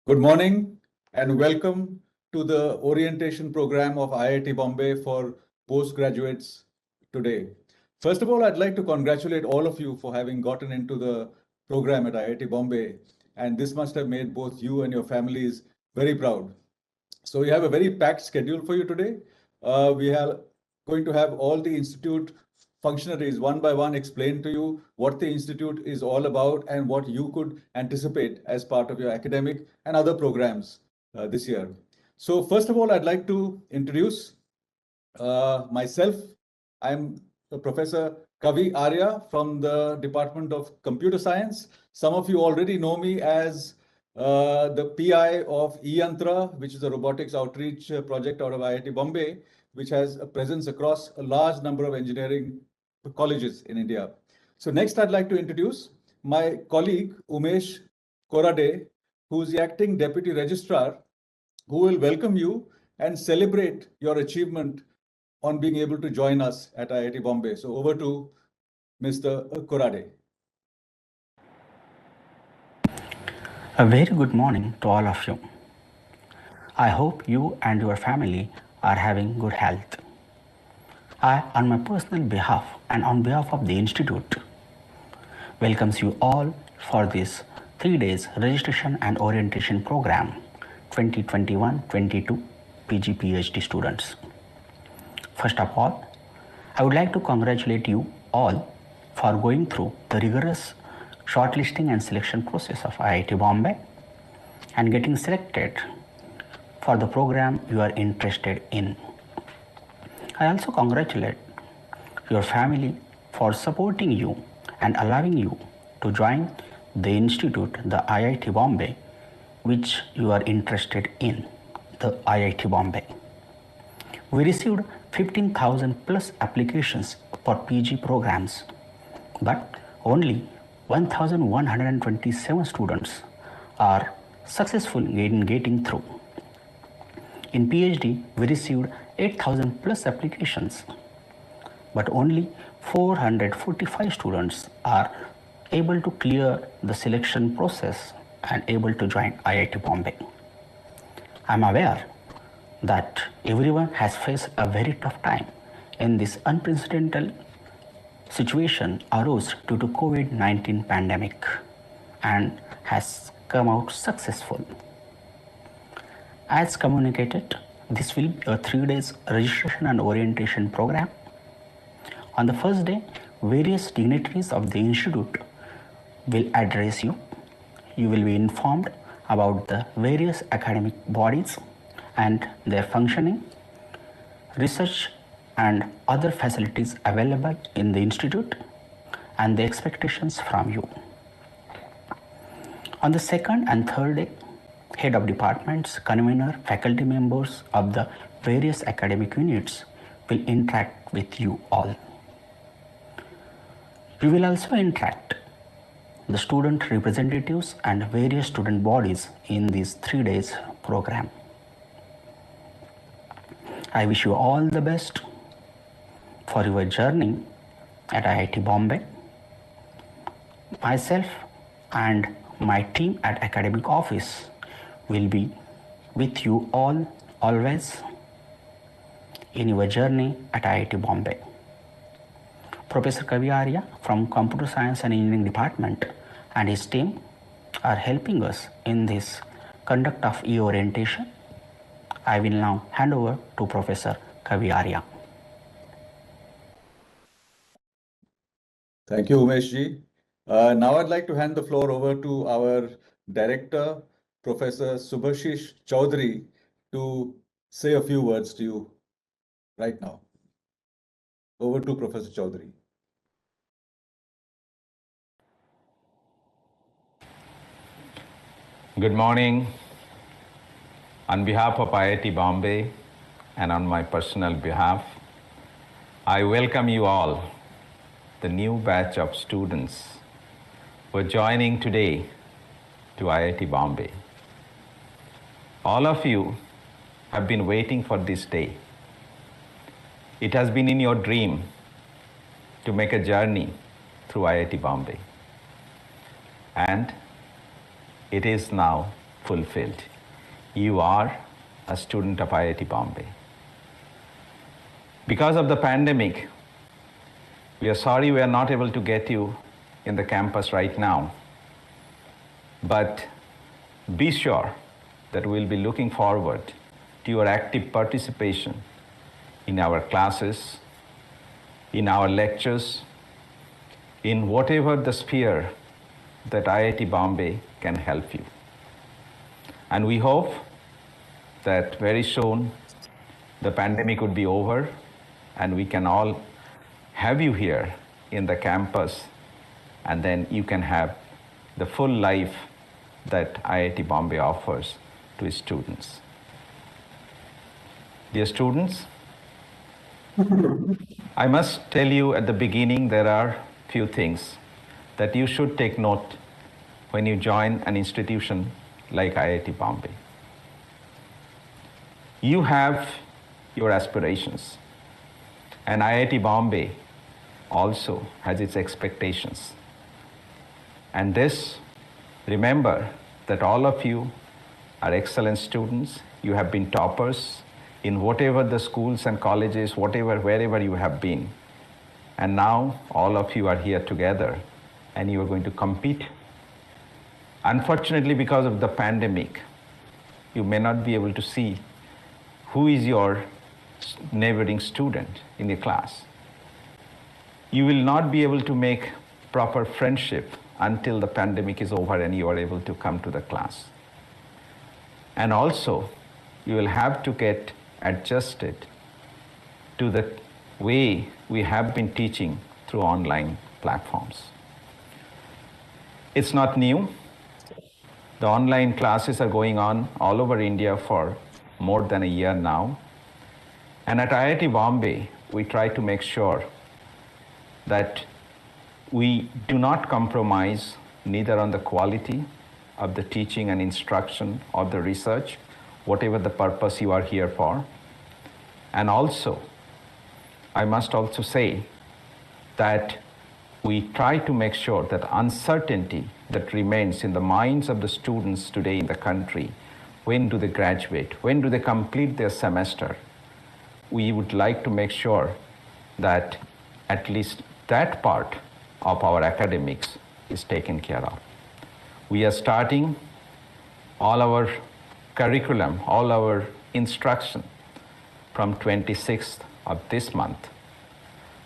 Good morning and welcome to the orientation program of IIT Bombay for postgraduates today. First of all, I'd like to congratulate all of you for having gotten into the program at IIT Bombay, and this must have made both you and your families very proud. So we have a very packed schedule for you today. We are going to have all the institute functionaries one by one explain to you what the institute is all about and what you could anticipate as part of your academic and other programs this year. So first of all, I'd like to introduce myself. I'm Professor Kavi Arya from the Department of Computer Science. Some of you already know me as the PI of eYantra, which is a robotics outreach project out of IIT Bombay, which has a presence across a large number of engineering colleges in India. So next, I'd like to introduce my colleague, Umesh Korade, who's the acting deputy registrar, who will welcome you and celebrate your achievement on being able to join us at IIT Bombay. So over to Mr. Korade. A very good morning to all of you. I hope you and your family are having good health. I, on my personal behalf and on behalf of the Institute, welcomes you all for this 3 days registration and orientation program 2021-22 PG PhD students. First of all, I would like to congratulate you all for going through the rigorous shortlisting and selection process of IIT Bombay and getting selected for the program you are interested in. I also congratulate your family for supporting you and allowing you to join the institute, the IIT Bombay, which you are interested in, the IIT Bombay. We received 15,000 plus applications for PG programs, but only 1,127 students are successful in getting through. In PhD, we received 8,000 plus applications, but only 445 students are able to clear the selection process and able to join IIT Bombay. I'm aware that everyone has faced a very tough time in this unprecedented situation arose due to COVID-19 pandemic and has come out successful. As communicated, this will be a 3 days registration and orientation program. On the first day, various dignitaries of the institute will address you. You will be informed about the various academic bodies and their functioning, research and other facilities available in the institute and the expectations from you. On the second and third day, head of departments, convener, faculty members of the various academic units will interact with you all. You will also interact the student representatives and various student bodies in this 3 days program. I wish you all the best for your journey at IIT Bombay. Myself and my team at academic office will be with you all always in your journey at IIT Bombay. Professor Kavi Arya from Computer Science and Engineering Department and his team are helping us in this conduct of e-orientation. I will now hand over to Professor Kavi Arya. Thank you, Umesh ji. Now I'd like to hand the floor over to our director, Professor Subhashish Chaudhary, to say a few words to you right now. Over to Professor Chaudhary. Good morning. On behalf of IIT Bombay and on my personal behalf, I welcome you all, the new batch of students who are joining today to IIT Bombay. All of you have been waiting for this day. It has been in your dream to make a journey through IIT Bombay. And it is now fulfilled. You are a student of IIT Bombay. Because of the pandemic, we are sorry we are not able to get you in the campus right now. But be sure that we'll be looking forward to your active participation in our classes, in our lectures, in whatever the sphere that IIT Bombay can help you. And we hope that very soon the pandemic would be over and we can all have you here in the campus, and then you can have the full life that IIT Bombay offers to its students. Dear students, I must tell you at the beginning there are few things that you should take note when you join an institution like IIT Bombay. You have your aspirations, and IIT Bombay also has its expectations. And this, remember that all of you are excellent students. You have been toppers in whatever the schools and colleges, wherever you have been. And now all of you are here together and you are going to compete. Unfortunately, because of the pandemic, you may not be able to see who is your neighboring student in the class. You will not be able to make proper friendship until the pandemic is over and you are able to come to the class. And also, you will have to get adjusted to the way we have been teaching through online platforms. It's not new. The online classes are going on all over India for more than a year now. And at IIT Bombay, we try to make sure that we do not compromise neither on the quality of the teaching and instruction or the research, whatever the purpose you are here for. And also, I must also say that we try to make sure that uncertainty that remains in the minds of the students today in the country, when do they graduate, when do they complete their semester, we would like to make sure that at least that part of our academics is taken care of. We are starting all our curriculum, all our instruction from 26th of this month.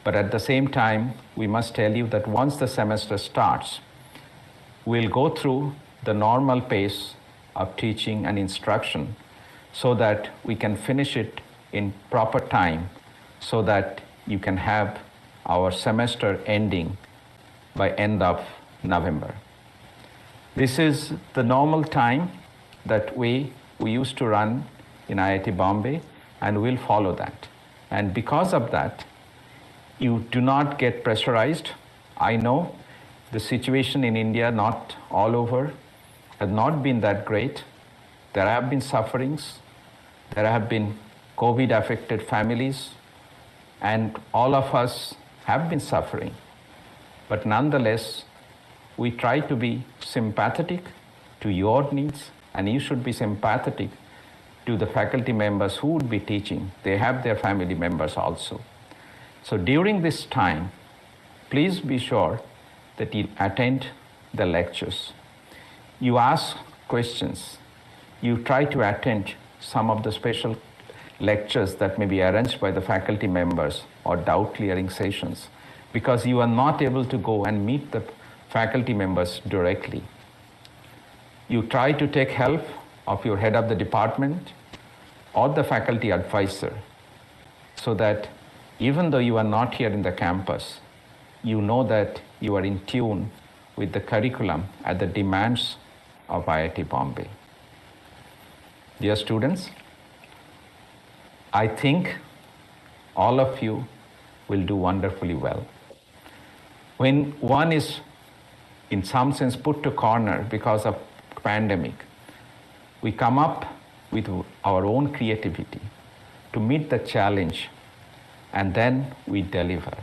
But at the same time, we must tell you that once the semester starts, we'll go through the normal pace of teaching and instruction so that we can finish it in proper time so that you can have our semester ending by end of November. This is the normal time that we used to run in IIT Bombay, and we'll follow that. And because of that, you do not get pressurized. I know the situation in India, not all over, has not been that great. There have been sufferings. There have been COVID-affected families, and all of us have been suffering. But nonetheless, we try to be sympathetic to your needs, and you should be sympathetic to the faculty members who would be teaching. They have their family members also. So during this time, please be sure that you attend the lectures. You ask questions. You try to attend some of the special lectures that may be arranged by the faculty members or doubt clearing sessions, because you are not able to go and meet the faculty members directly. You try to take help of your head of the department or the faculty advisor, so that even though you are not here in the campus, you know that you are in tune with the curriculum and the demands of IIT Bombay. Dear students, I think all of you will do wonderfully well. When one is in some sense put to corner because of pandemic, we come up with our own creativity to meet the challenge, and then we deliver.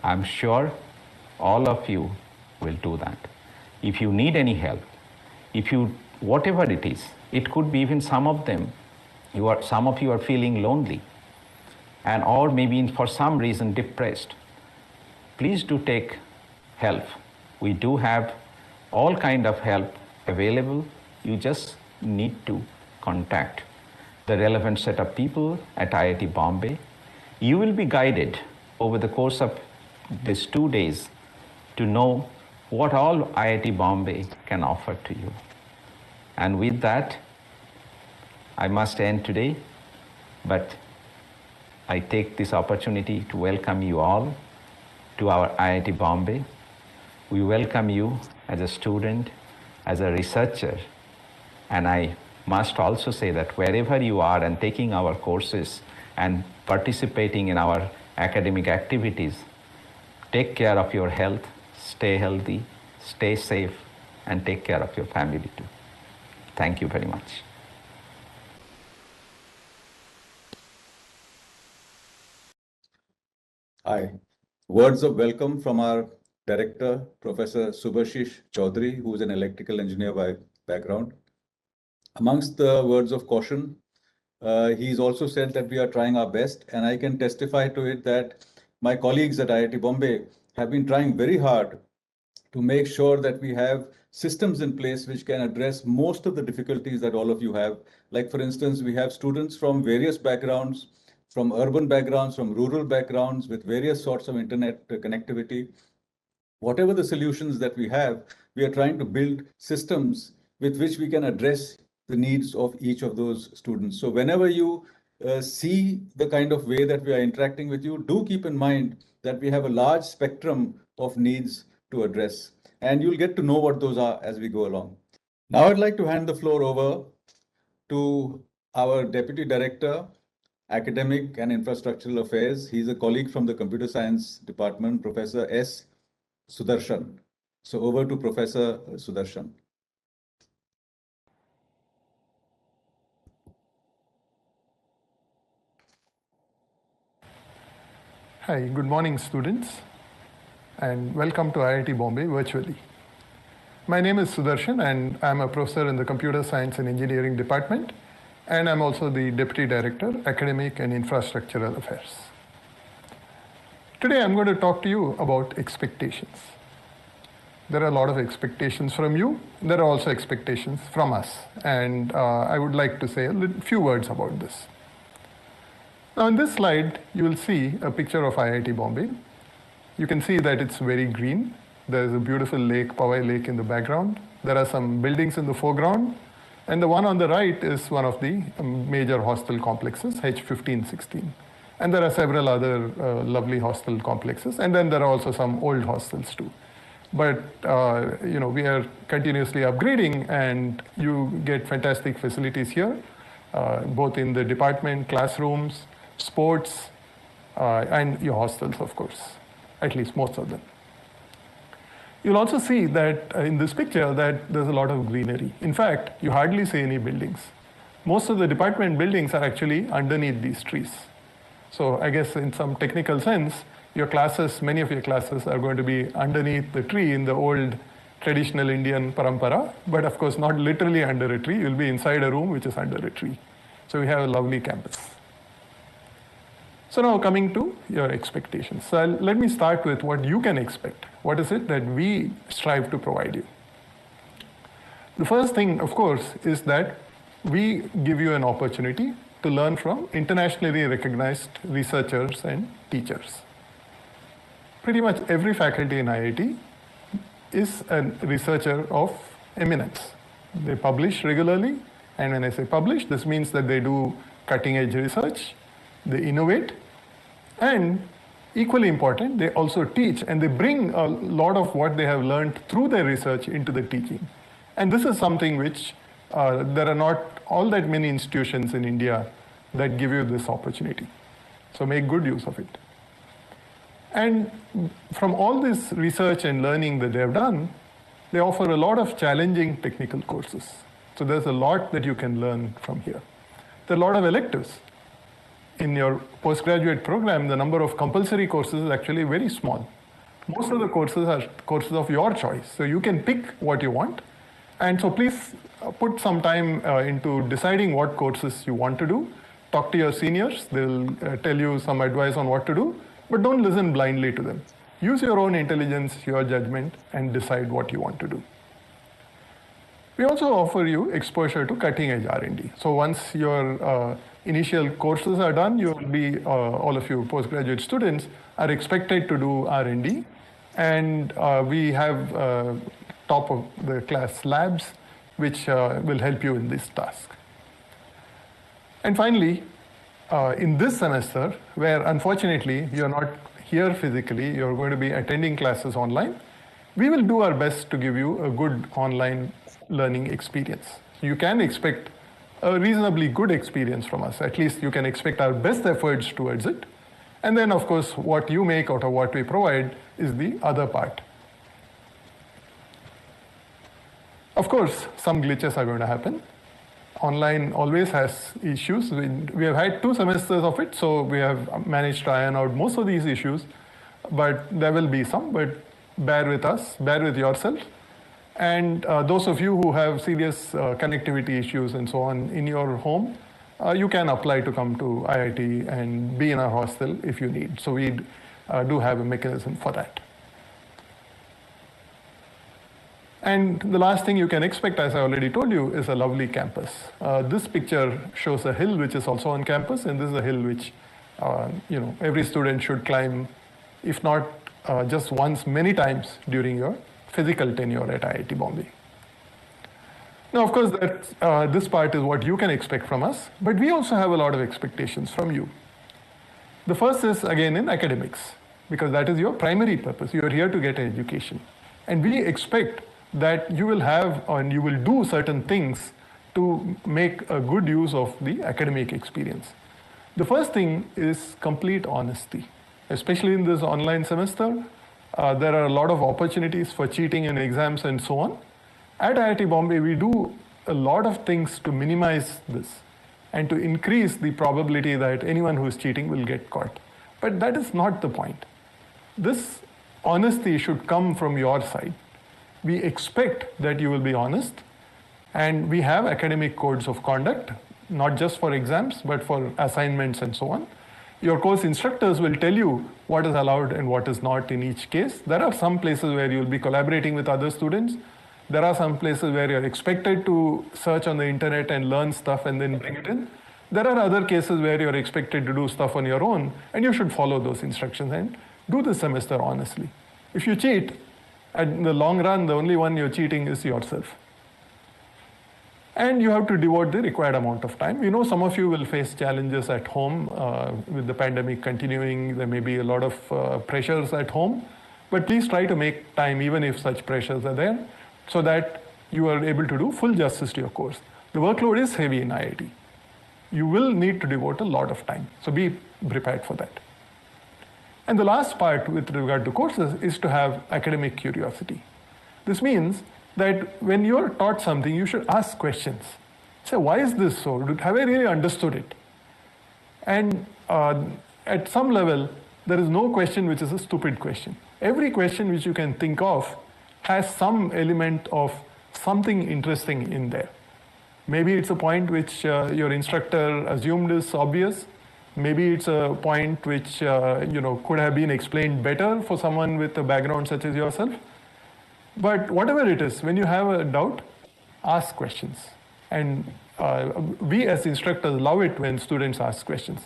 I'm sure all of you will do that. If you need any help, if you whatever it is. It could be even some of them, some of you are feeling lonely, and or maybe for some reason depressed. Please do take help. We do have all kind of help available. You just need to contact the relevant set of people at IIT Bombay. You will be guided over the course of these 2 days to know what all IIT Bombay can offer to you. And with that, I must end today, but I take this opportunity to welcome you all to our IIT Bombay. We welcome you as a student, as a researcher, and I must also say that wherever you are and taking our courses and participating in our academic activities, take care of your health, stay healthy, stay safe, and take care of your family too. Thank you very much. Hi. Words of welcome from our director, Professor Subhashish Chaudhary, who is an electrical engineer by background. Amongst the words of caution, he's also said that we are trying our best, and I can testify to it that my colleagues at IIT Bombay have been trying very hard to make sure that we have systems in place which can address most of the difficulties that all of you have. Like, for instance, we have students from various backgrounds, from urban backgrounds, from rural backgrounds, with various sorts of internet connectivity. Whatever the solutions that we have, we are trying to build systems with which we can address the needs of each of those students. So whenever you see the kind of way that we are interacting with you, do keep in mind that we have a large spectrum of needs to address, and you'll get to know what those are as we go along. Now I'd like to hand the floor over to our Deputy Director, Academic and Infrastructural Affairs. He's a colleague from the Computer Science Department, Professor S. Sudarshan. So over to Professor Sudarshan. Hi, good morning, students, and welcome to IIT Bombay virtually. My name is Sudarshan, and I'm a professor in the Computer Science and Engineering Department, and I'm also the Deputy Director, Academic and Infrastructural Affairs. Today, I'm going to talk to you about expectations. There are a lot of expectations from you. There are also expectations from us, and I would like to say a few words about this. Now, in this slide, you will see a picture of IIT Bombay. You can see that it's very green. There is a beautiful lake, Powai Lake, in the background. There are some buildings in the foreground. And the one on the right is one of the major hostel complexes, H1516. And there are several other lovely hostel complexes. And then there are also some old hostels too. But we are continuously upgrading, and you get fantastic facilities here, both in the department, classrooms, sports, and your hostels, of course, at least most of them. You'll also see that in this picture that there's a lot of greenery. In fact, you hardly see any buildings. Most of the department buildings are actually underneath these trees. So I guess in some technical sense, your classes, many of your classes are going to be underneath the tree in the old traditional Indian parampara, but of course not literally under a tree. You'll be inside a room which is under a tree. So we have a lovely campus. So now coming to your expectations. So let me start with what you can expect. What is it that we strive to provide you? The first thing, of course, is that we give you an opportunity to learn from internationally recognized researchers and teachers. Pretty much every faculty in IIT is a researcher of eminence. They publish regularly, and when I say publish, this means that they do cutting-edge research, they innovate, and equally important, they also teach, and they bring a lot of what they have learned through their research into the teaching. And this is something which there are not all that many institutions in India that give you this opportunity. So make good use of it. And from all this research and learning that they have done, they offer a lot of challenging technical courses. So there's a lot that you can learn from here. There are a lot of electives. In your postgraduate program, the number of compulsory courses is actually very small. Most of the courses are courses of your choice. So you can pick what you want. And so please put some time into deciding what courses you want to do. Talk to your seniors, they'll tell you some advice on what to do, but don't listen blindly to them. Use your own intelligence, your judgment, and decide what you want to do. We also offer you exposure to cutting-edge R&D. So once your initial courses are done, you will be, all of you postgraduate students are expected to do R&D, and we have top of the class labs which will help you in this task. And finally, in this semester, where unfortunately you're not here physically, you're going to be attending classes online, we will do our best to give you a good online learning experience. You can expect a reasonably good experience from us. At least you can expect our best efforts towards it. And then, of course, what you make out of what we provide is the other part. Of course, some glitches are going to happen. Online always has issues. We have had 2 semesters of it, so we have managed to iron out most of these issues. But there will be some, but bear with us, bear with yourself. And those of you who have serious connectivity issues and so on in your home, you can apply to come to IIT and be in our hostel if you need. So we do have a mechanism for that. And the last thing you can expect, as I already told you, is a lovely campus. This picture shows a hill which is also on campus, and this is a hill which every student should climb, if not just once, many times during your physical tenure at IIT Bombay. Now, of course, this part is what you can expect from us, but we also have a lot of expectations from you. The first is, again, in academics, because that is your primary purpose. You are here to get an education. And we expect that you will have and you will do certain things to make a good use of the academic experience. The first thing is complete honesty. Especially in this online semester, there are a lot of opportunities for cheating in exams and so on. At IIT Bombay, we do a lot of things to minimize this and to increase the probability that anyone who is cheating will get caught. But that is not the point. This honesty should come from your side. We expect that you will be honest, and we have academic codes of conduct, not just for exams, but for assignments and so on. Your course instructors will tell you what is allowed and what is not in each case. There are some places where you'll be collaborating with other students. There are some places where you're expected to search on the internet and learn stuff and then bring it in. There are other cases where you're expected to do stuff on your own, and you should follow those instructions and do the semester honestly. If you cheat, in the long run, the only one you're cheating is yourself. And you have to devote the required amount of time. We know some of you will face challenges at home with the pandemic continuing. There may be a lot of pressures at home, but please try to make time even if such pressures are there so that you are able to do full justice to your course. The workload is heavy in IIT. You will need to devote a lot of time, so be prepared for that. And the last part with regard to courses is to have academic curiosity. This means that when you're taught something, you should ask questions. Say, why is this so? Have I really understood it? And at some level, there is no question which is a stupid question. Every question which you can think of has some element of something interesting in there. Maybe it's a point which your instructor assumed is obvious. Maybe it's a point which could have been explained better for someone with a background such as yourself. But whatever it is, when you have a doubt, ask questions. And we as instructors love it when students ask questions.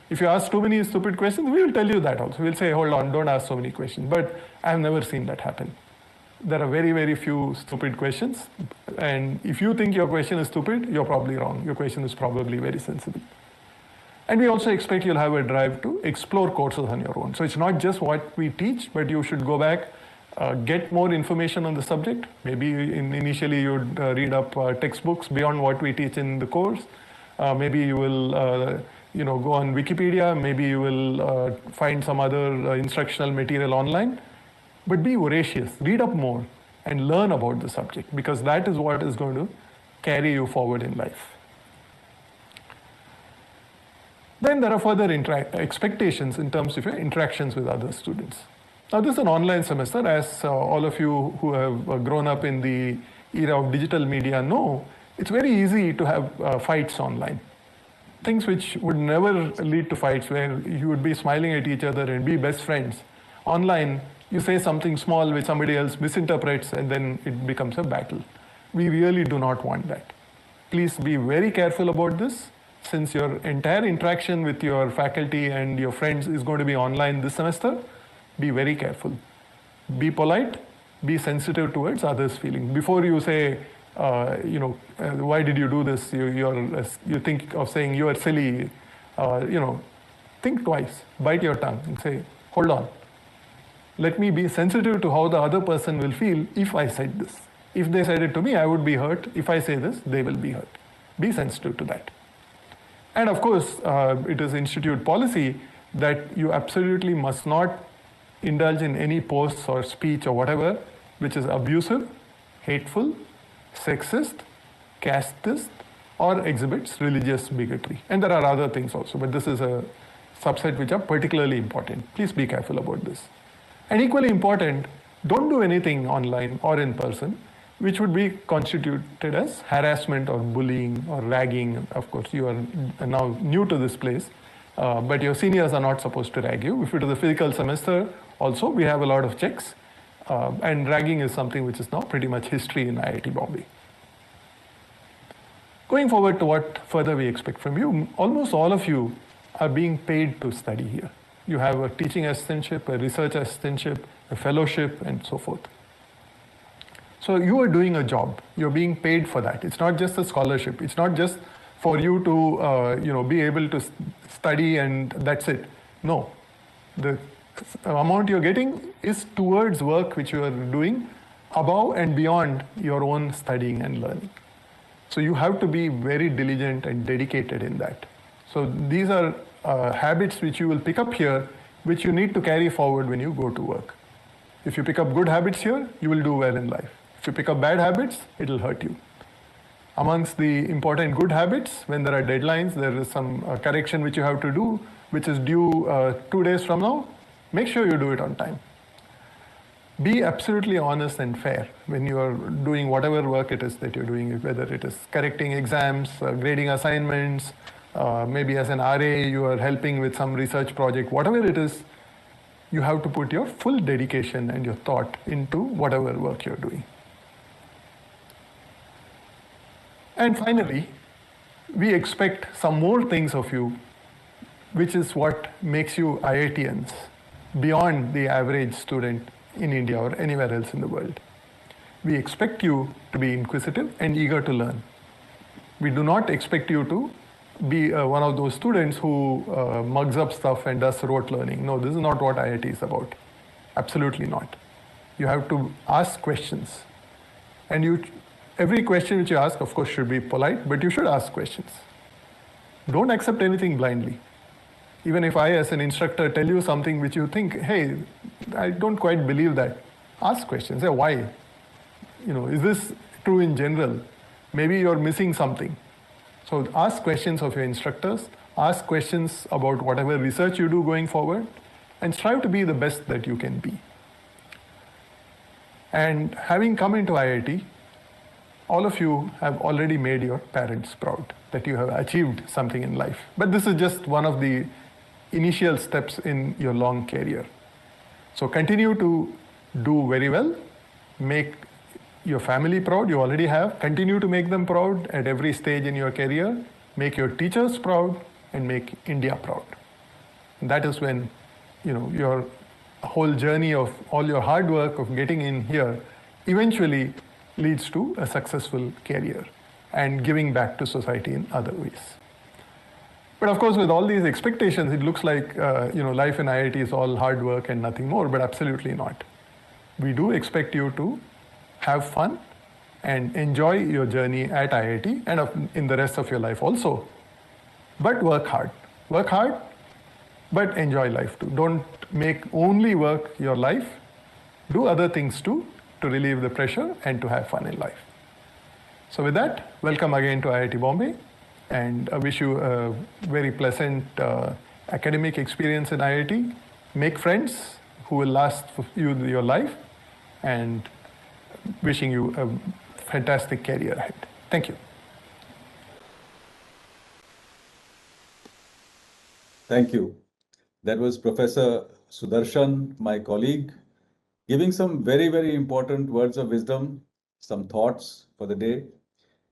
If you ask too many stupid questions, we will tell you that also. We'll say, hold on, don't ask so many questions. But I've never seen that happen. There are very, very few stupid questions. And if you think your question is stupid, you're probably wrong. Your question is probably very sensible. And we also expect you'll have a drive to explore courses on your own. So it's not just what we teach, but you should go back, get more information on the subject. Maybe initially you'd read up textbooks beyond what we teach in the course. Maybe you will go on Wikipedia. Maybe you will find some other instructional material online. But be voracious, read up more and learn about the subject, because that is what is going to carry you forward in life. Then there are further expectations in terms of your interactions with other students. Now this is an online semester, as all of you who have grown up in the era of digital media know, it's very easy to have fights online. Things which would never lead to fights, where you would be smiling at each other and be best friends. Online, you say something small which somebody else misinterprets, and then it becomes a battle. We really do not want that. Please be very careful about this, since your entire interaction with your faculty and your friends is going to be online this semester. Be very careful. Be polite, be sensitive towards others' feelings. Before you say, why did you do this? You think of saying you are silly. Think twice. Bite your tongue and say, hold on. Let me be sensitive to how the other person will feel if I said this. If they said it to me, I would be hurt. If I say this, they will be hurt. Be sensitive to that. And of course, it is institute policy that you absolutely must not indulge in any posts or speech or whatever which is abusive, hateful, sexist, casteist, or exhibits religious bigotry. And there are other things also, but this is a subset which are particularly important. Please be careful about this. And equally important, don't do anything online or in person which would be constituted as harassment or bullying or ragging. Of course, you are now new to this place, but your seniors are not supposed to rag you. If it is a physical semester, also we have a lot of checks, and ragging is something which is now pretty much history in IIT Bombay. Going forward to what further we expect from you, almost all of you are being paid to study here. You have a teaching assistantship, a research assistantship, a fellowship, and so forth. So you are doing a job. You're being paid for that. It's not just a scholarship. It's not just for you to be able to study and that's it. No, the amount you're getting is towards work which you are doing above and beyond your own studying and learning. So you have to be very diligent and dedicated in that. So these are habits which you will pick up here, which you need to carry forward when you go to work. If you pick up good habits here, you will do well in life. If you pick up bad habits, it will hurt you. Amongst the important good habits, when there are deadlines, there is some correction which you have to do, which is due 2 days from now. Make sure you do it on time. Be absolutely honest and fair when you are doing whatever work it is that you're doing, whether it is correcting exams, grading assignments, maybe as an RA you are helping with some research project, whatever it is, you have to put your full dedication and your thought into whatever work you're doing. And finally, we expect some more things of you, which is what makes you IITians beyond the average student in India or anywhere else in the world. We expect you to be inquisitive and eager to learn. We do not expect you to be one of those students who mugs up stuff and does rote learning. No, this is not what IIT is about. Absolutely not. You have to ask questions. And every question which you ask, of course, should be polite, but you should ask questions. Don't accept anything blindly. Even if I, as an instructor, tell you something which you think, hey, I don't quite believe that, ask questions. Say, why? Is this true in general? Maybe you're missing something. So ask questions of your instructors, ask questions about whatever research you do going forward, and strive to be the best that you can be. And having come into IIT, all of you have already made your parents proud that you have achieved something in life. But this is just one of the initial steps in your long career. So continue to do very well, make your family proud, you already have. Continue to make them proud at every stage in your career. Make your teachers proud and make India proud. And that is when your whole journey of all your hard work of getting in here eventually leads to a successful career and giving back to society in other ways. But of course, with all these expectations, it looks like life in IIT is all hard work and nothing more, but absolutely not. We do expect you to have fun and enjoy your journey at IIT and in the rest of your life also. But work hard. Work hard, but enjoy life too. Don't make only work your life. Do other things too to relieve the pressure and to have fun in life. So with that, welcome again to IIT Bombay, and I wish you a very pleasant academic experience in IIT. Make friends who will last for you your life, and wishing you a fantastic career ahead. Thank you. Thank you. That was Professor Sudarshan, my colleague, giving some very, very important words of wisdom, some thoughts for the day.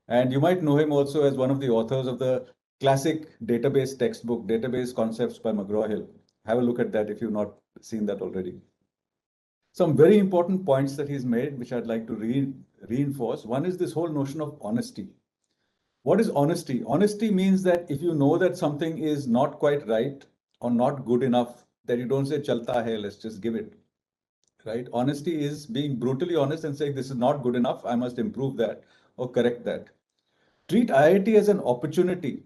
And you might know him also as one of the authors of the classic database textbook, Database Concepts by McGraw-Hill. Have a look at that if you've not seen that already. Some very important points that he's made, which I'd like to reinforce. One is this whole notion of honesty. What is honesty? Honesty means that if you know that something is not quite right or not good enough, that you don't say, chalta hai, let's just give it, right? Honesty is being brutally honest and saying, this is not good enough, I must improve that or correct that. Treat IIT as an opportunity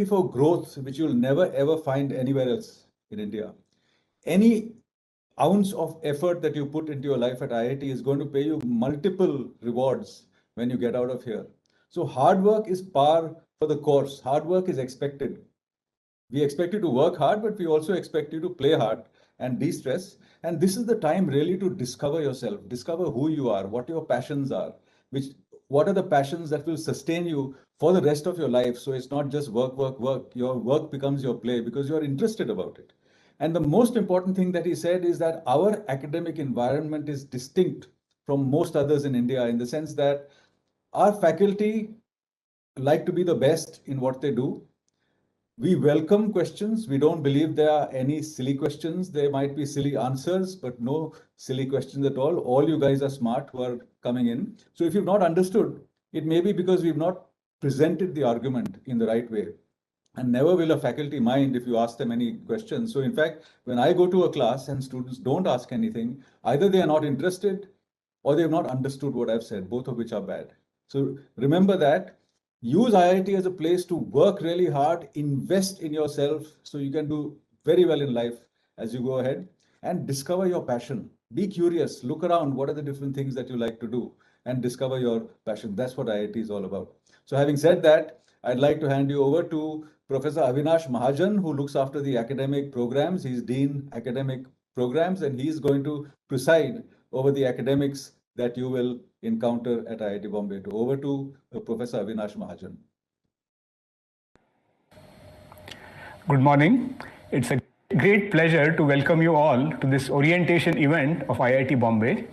for growth, which you'll never ever find anywhere else in India. Any ounce of effort that you put into your life at IIT is going to pay you multiple rewards when you get out of here. So hard work is par for the course. Hard work is expected. We expect you to work hard, but we also expect you to play hard and de-stress. And this is the time really to discover yourself, discover who you are, what your passions are, what are the passions that will sustain you for the rest of your life. So it's not just work, work, work. Your work becomes your play because you're interested about it. And the most important thing that he said is that our academic environment is distinct from most others in India in the sense that our faculty like to be the best in what they do. We welcome questions. We don't believe there are any silly questions. There might be silly answers, but no silly questions at all. All you guys are smart who are coming in. So if you've not understood, it may be because we've not presented the argument in the right way. And never will a faculty mind if you ask them any questions. So in fact, when I go to a class and students don't ask anything, either they are not interested or they have not understood what I've said, both of which are bad. So remember that. Use IIT as a place to work really hard, invest in yourself so you can do very well in life as you go ahead, and discover your passion. Be curious, look around, what are the different things that you like to do, and discover your passion. That's what IIT is all about. So having said that, I'd like to hand you over to Professor Avinash Mahajan, who looks after the academic programs. He's Dean Academic Programs, and he's going to preside over the academics that you will encounter at IIT Bombay. Over to Professor Avinash Mahajan. Good morning. It's a great pleasure to welcome you all to this orientation event of IIT Bombay.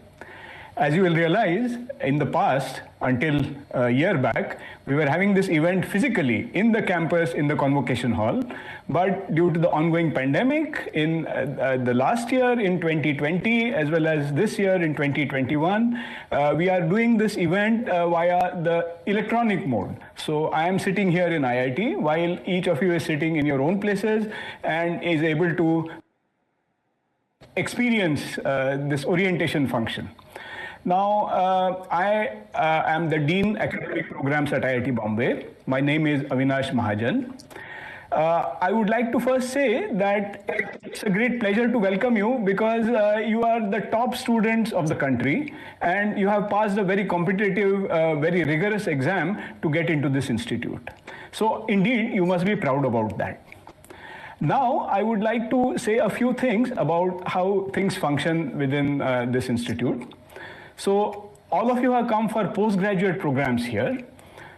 As you will realize, in the past, until a year back, we were having this event physically in the campus, in the convocation hall. But due to the ongoing pandemic in the last year in 2020, as well as this year in 2021, we are doing this event via the electronic mode. So I am sitting here in IIT while each of you is sitting in your own places and is able to experience this orientation function. Now, I am the Dean Academic Programs at IIT Bombay. My name is Avinash Mahajan. I would like to first say that it's a great pleasure to welcome you because you are the top students of the country and you have passed a very competitive, very rigorous exam to get into this institute. So indeed, you must be proud about that. Now, I would like to say a few things about how things function within this institute. So all of you have come for postgraduate programs here.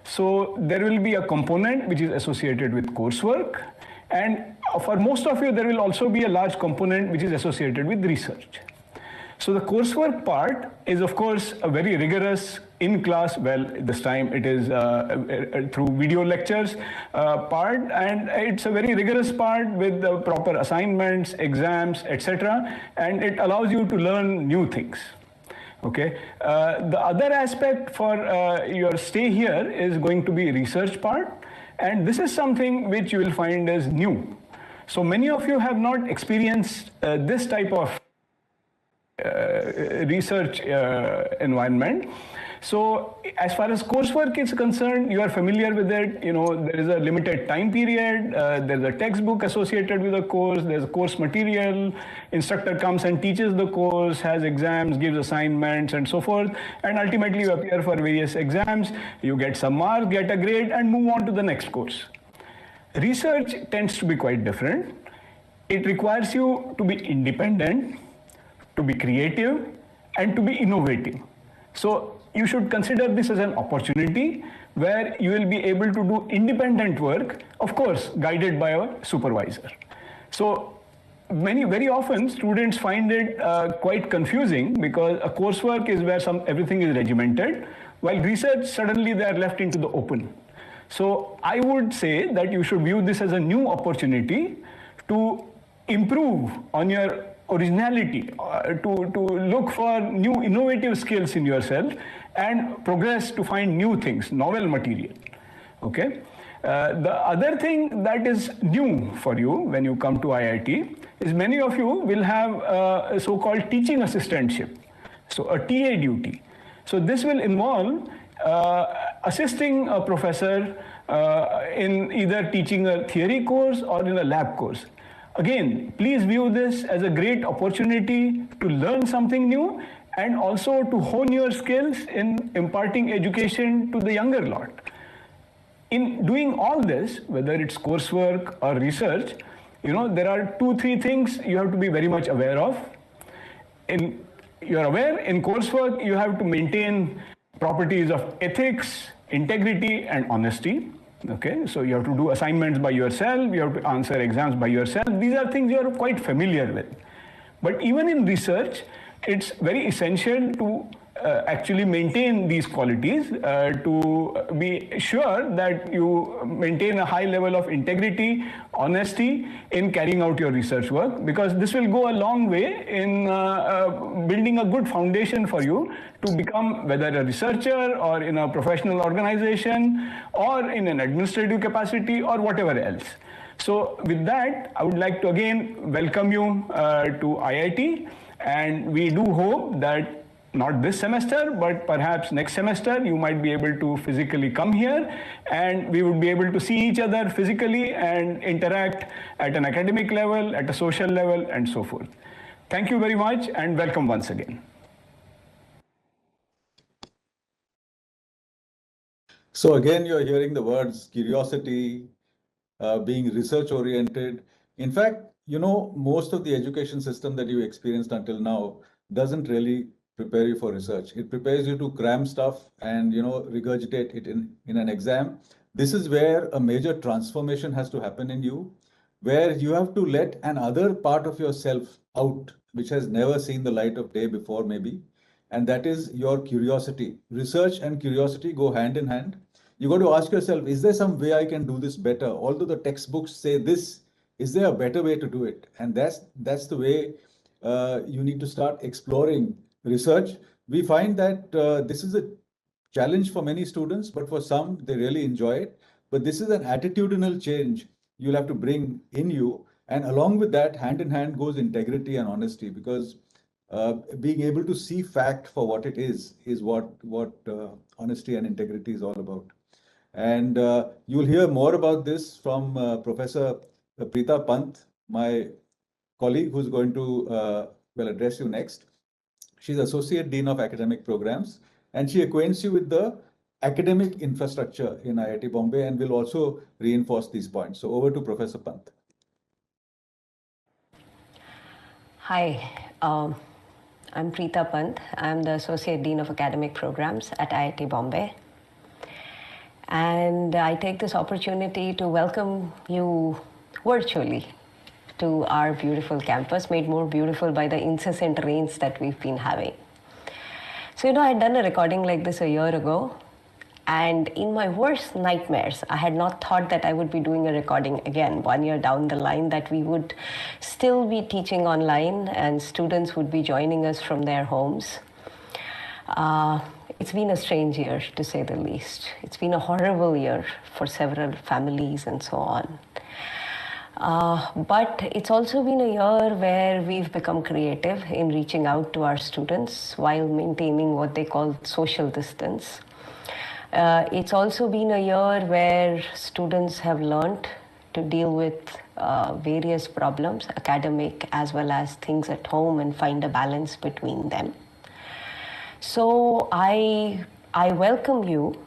So there will be a component which is associated with coursework. And for most of you, there will also be a large component which is associated with research. So the coursework part is, of course, a very rigorous in-class, well, this time it is through video lectures part, and it's a very rigorous part with the proper assignments, exams, etc. And it allows you to learn new things. Okay. The other aspect for your stay here is going to be research part, and this is something which you will find is new. So many of you have not experienced this type of research environment. So as far as coursework is concerned, you are familiar with it. You know, there is a limited time period. There's a textbook associated with the course. There's a course material. Instructor comes and teaches the course, has exams, gives assignments, and so forth. And ultimately, you appear for various exams. You get some marks, get a grade, and move on to the next course. Research tends to be quite different. It requires you to be independent, to be creative, and to be innovative. So you should consider this as an opportunity where you will be able to do independent work, of course, guided by a supervisor. So very often students find it quite confusing because a coursework is where everything is regimented, while research suddenly they are left into the open. So I would say that you should view this as a new opportunity to improve on your originality, to look for new innovative skills in yourself and progress to find new things, novel material. Okay. The other thing that is new for you when you come to IIT is many of you will have a so-called teaching assistantship, so a TA duty. So this will involve assisting a professor in either teaching a theory course or in a lab course. Again, please view this as a great opportunity to learn something new and also to hone your skills in imparting education to the younger lot. In doing all this, whether it's coursework or research, there are 2-3 things you have to be very much aware of. You're aware in coursework, you have to maintain properties of ethics, integrity, and honesty. Okay, so you have to do assignments by yourself, you have to answer exams by yourself. These are things you are quite familiar with. But even in research, it's very essential to actually maintain these qualities to be sure that you maintain a high level of integrity, honesty in carrying out your research work, because this will go a long way in building a good foundation for you to become whether a researcher or in a professional organization or in an administrative capacity or whatever else. So with that, I would like to again welcome you to IIT, and we do hope that not this semester, but perhaps next semester, you might be able to physically come here and we would be able to see each other physically and interact at an academic level, at a social level, and so forth. Thank you very much and welcome once again. So again, you're hearing the words curiosity, being research oriented. In fact, most of the education system that you experienced until now doesn't really prepare you for research. It prepares you to cram stuff and regurgitate it in an exam. This is where a major transformation has to happen in you, where you have to let another part of yourself out, which has never seen the light of day before maybe, and that is your curiosity. Research and curiosity go hand in hand. You got to ask yourself, is there some way I can do this better? Although the textbooks say this, is there a better way to do it? And that's the way you need to start exploring research. We find that this is a challenge for many students, but for some, they really enjoy it. But this is an attitudinal change you'll have to bring in you. And along with that, hand in hand goes integrity and honesty, because being able to see fact for what it is what honesty and integrity is all about. And you'll hear more about this from Professor Preeta Pant, my colleague, who's going to address you next. She's Associate Dean of Academic Programs, and she acquaints you with the academic infrastructure in IIT Bombay and will also reinforce these points. So over to Professor Pant. Hi, I'm Preeta Pant. I'm the Associate Dean of Academic Programs at IIT Bombay. And I take this opportunity to welcome you virtually to our beautiful campus, made more beautiful by the incessant rains that we've been having. So, I had done a recording like this a year ago, and in my worst nightmares, I had not thought that I would be doing a recording again 1 year down the line, that we would still be teaching online and students would be joining us from their homes. It's been a strange year, to say the least. It's been a horrible year for several families and so on. But it's also been a year where we've become creative in reaching out to our students while maintaining what they call social distance. It's also been a year where students have learned to deal with various problems, academic as well as things at home, and find a balance between them. So I welcome you,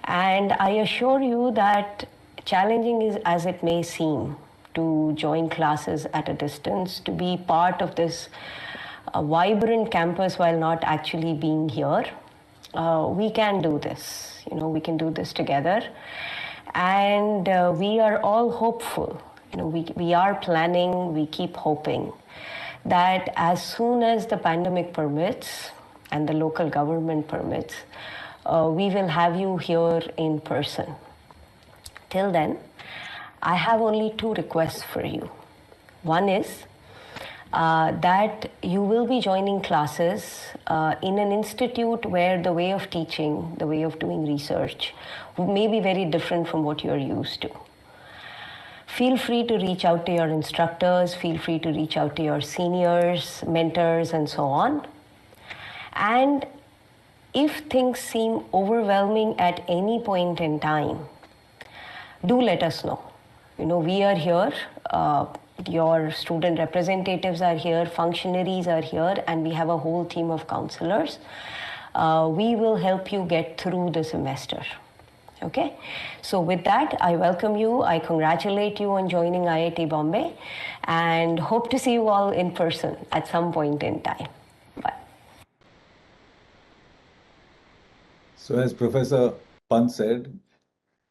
and I assure you that challenging as it may seem to join classes at a distance, to be part of this vibrant campus while not actually being here, we can do this. We can do this together. And we are all hopeful. We are planning, we keep hoping that as soon as the pandemic permits and the local government permits, we will have you here in person. Till then, I have only 2 requests for you. One is that you will be joining classes in an institute where the way of teaching, the way of doing research may be very different from what you're used to. Feel free to reach out to your instructors, feel free to reach out to your seniors, mentors, and so on. And if things seem overwhelming at any point in time, do let us know. We are here, your student representatives are here, functionaries are here, and we have a whole team of counselors. We will help you get through the semester. Okay, so with that, I welcome you. I congratulate you on joining IIT Bombay and hope to see you all in person at some point in time. Bye. So as Professor Pant said,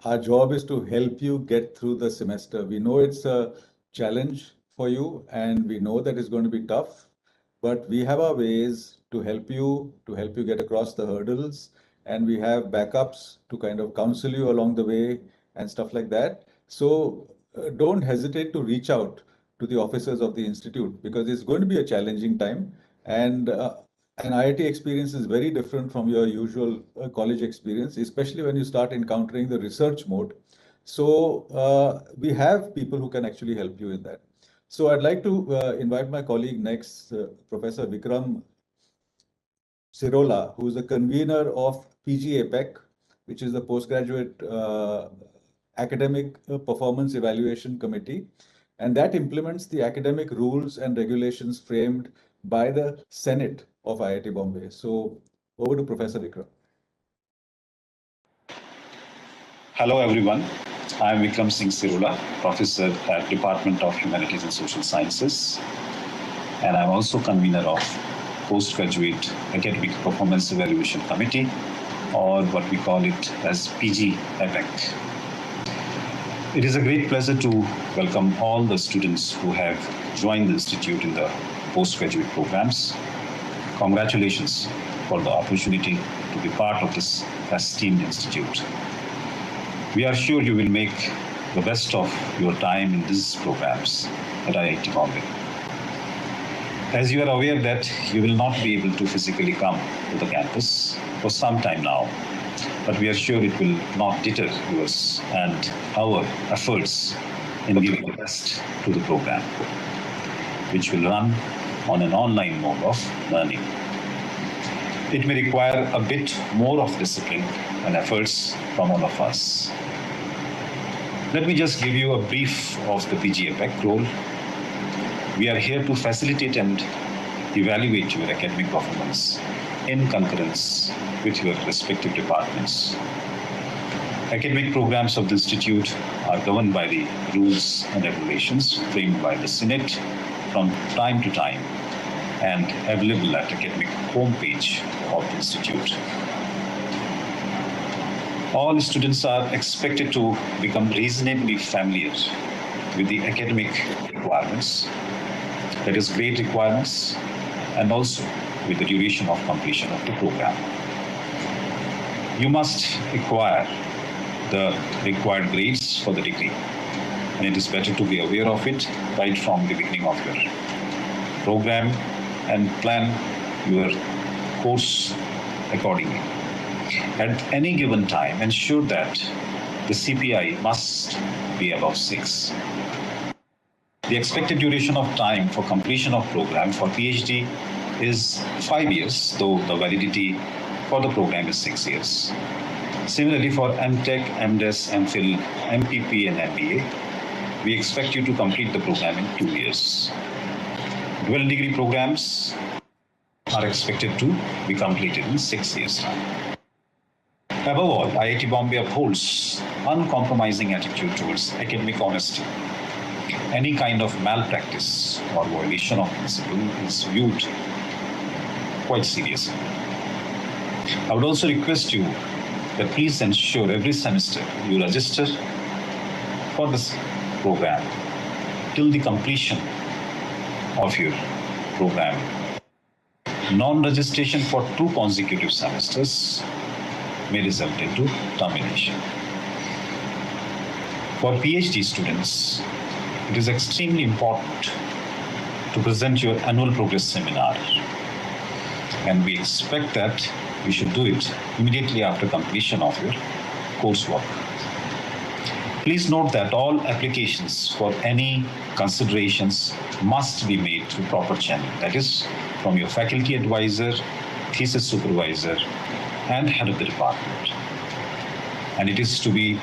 our job is to help you get through the semester. We know it's a challenge for you and we know that it's going to be tough, but we have our ways to help you get across the hurdles. And we have backups to kind of counsel you along the way and stuff like that. So don't hesitate to reach out to the officers of the institute because it's going to be a challenging time. And an IIT experience is very different from your usual college experience, especially when you start encountering the research mode. So we have people who can actually help you in that. So I'd like to invite my colleague next, Professor Vikram Sirola, who is the convener of PG APEC, which is the Postgraduate Academic Performance Evaluation Committee. And that implements the academic rules and regulations framed by the Senate of IIT Bombay. So over to Professor Vikram. Hello, everyone. I'm Vikram Singh Sirola, professor at Department of Humanities and Social Sciences. And I'm also convener of Postgraduate Academic Performance Evaluation Committee, or what we call it as PG APEC. It is a great pleasure to welcome all the students who have joined the Institute in the postgraduate programs. Congratulations for the opportunity to be part of this esteemed institute. We are sure you will make the best of your time in these programs at IIT Bombay. As you are aware that you will not be able to physically come to the campus for some time now, but we are sure it will not deter yours and our efforts in giving the best to the program, which will run on an online mode of learning. It may require a bit more of discipline and efforts from all of us. Let me just give you a brief of the PG APEC role. We are here to facilitate and evaluate your academic performance in concurrence with your respective departments. Academic programs of the Institute are governed by the rules and regulations framed by the Senate from time to time and available at academic homepage of the Institute. All students are expected to become reasonably familiar with the academic requirements, that is grade requirements, and also with the duration of completion of the program. You must acquire the required grades for the degree, and it is better to be aware of it right from the beginning of your program and plan your course accordingly. At any given time, ensure that the CPI must be above 6. The expected duration of time for completion of program for PhD is 5 years, though the validity for the program is 6 years. Similarly, for MTech, MDes, MPhil, MPP, and MBA, we expect you to complete the program in 2 years. Dual degree programs are expected to be completed in 6 years' time. Above all, IIT Bombay upholds uncompromising attitude towards academic honesty. Any kind of malpractice or violation of principle is viewed quite seriously. I would also request you that please ensure every semester you register for this program till the completion of your program. Non-registration for 2 consecutive semesters may result into termination. For PhD students, it is extremely important to present your annual progress seminar, and we expect that you should do it immediately after completion of your coursework. Please note that all applications for any considerations must be made through proper channel, that is, from your faculty advisor, thesis supervisor, and head of the department. And it is to be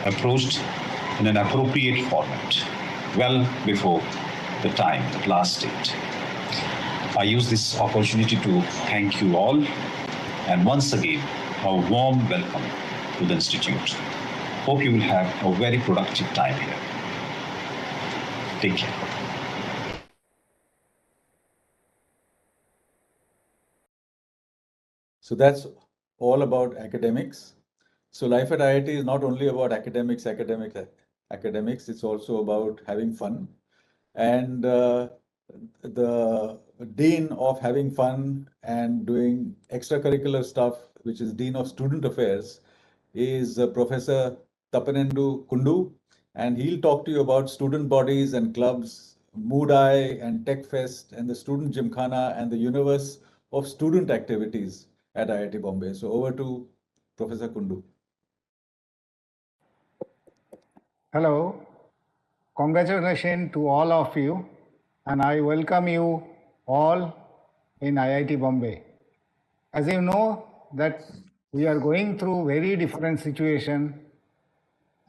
approached in an appropriate format, well before the time, the last date. I use this opportunity to thank you all, and once again, a warm welcome to the Institute. Hope you will have a very productive time here. Take care. So that's all about academics. So life at IIT is not only about academics, it's also about having fun. And the Dean of having fun and doing extracurricular stuff, which is Dean of Student Affairs, is Professor Tapanendu Kundu, and he'll talk to you about student bodies and clubs, Moodai and TechFest, and the Student Gymkhana and the universe of student activities at IIT Bombay. So over to Professor Kundu. Hello, congratulations to all of you, and I welcome you all in IIT Bombay. As you know that we are going through very different situation,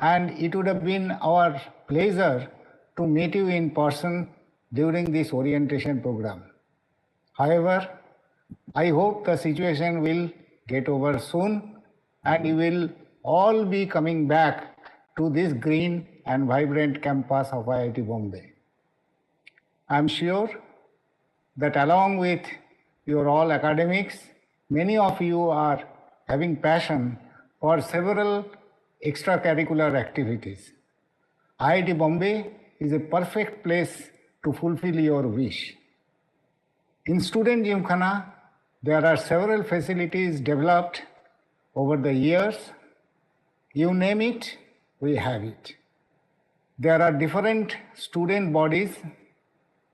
and it would have been our pleasure to meet you in person during this orientation program. However, I hope the situation will get over soon and you will all be coming back to this green and vibrant campus of IIT Bombay. I'm sure that along with your all academics, many of you are having passion for several extracurricular activities. IIT Bombay is a perfect place to fulfill your wish. In Student Gymkhana, there are several facilities developed over the years. You name it, we have it. There are different student bodies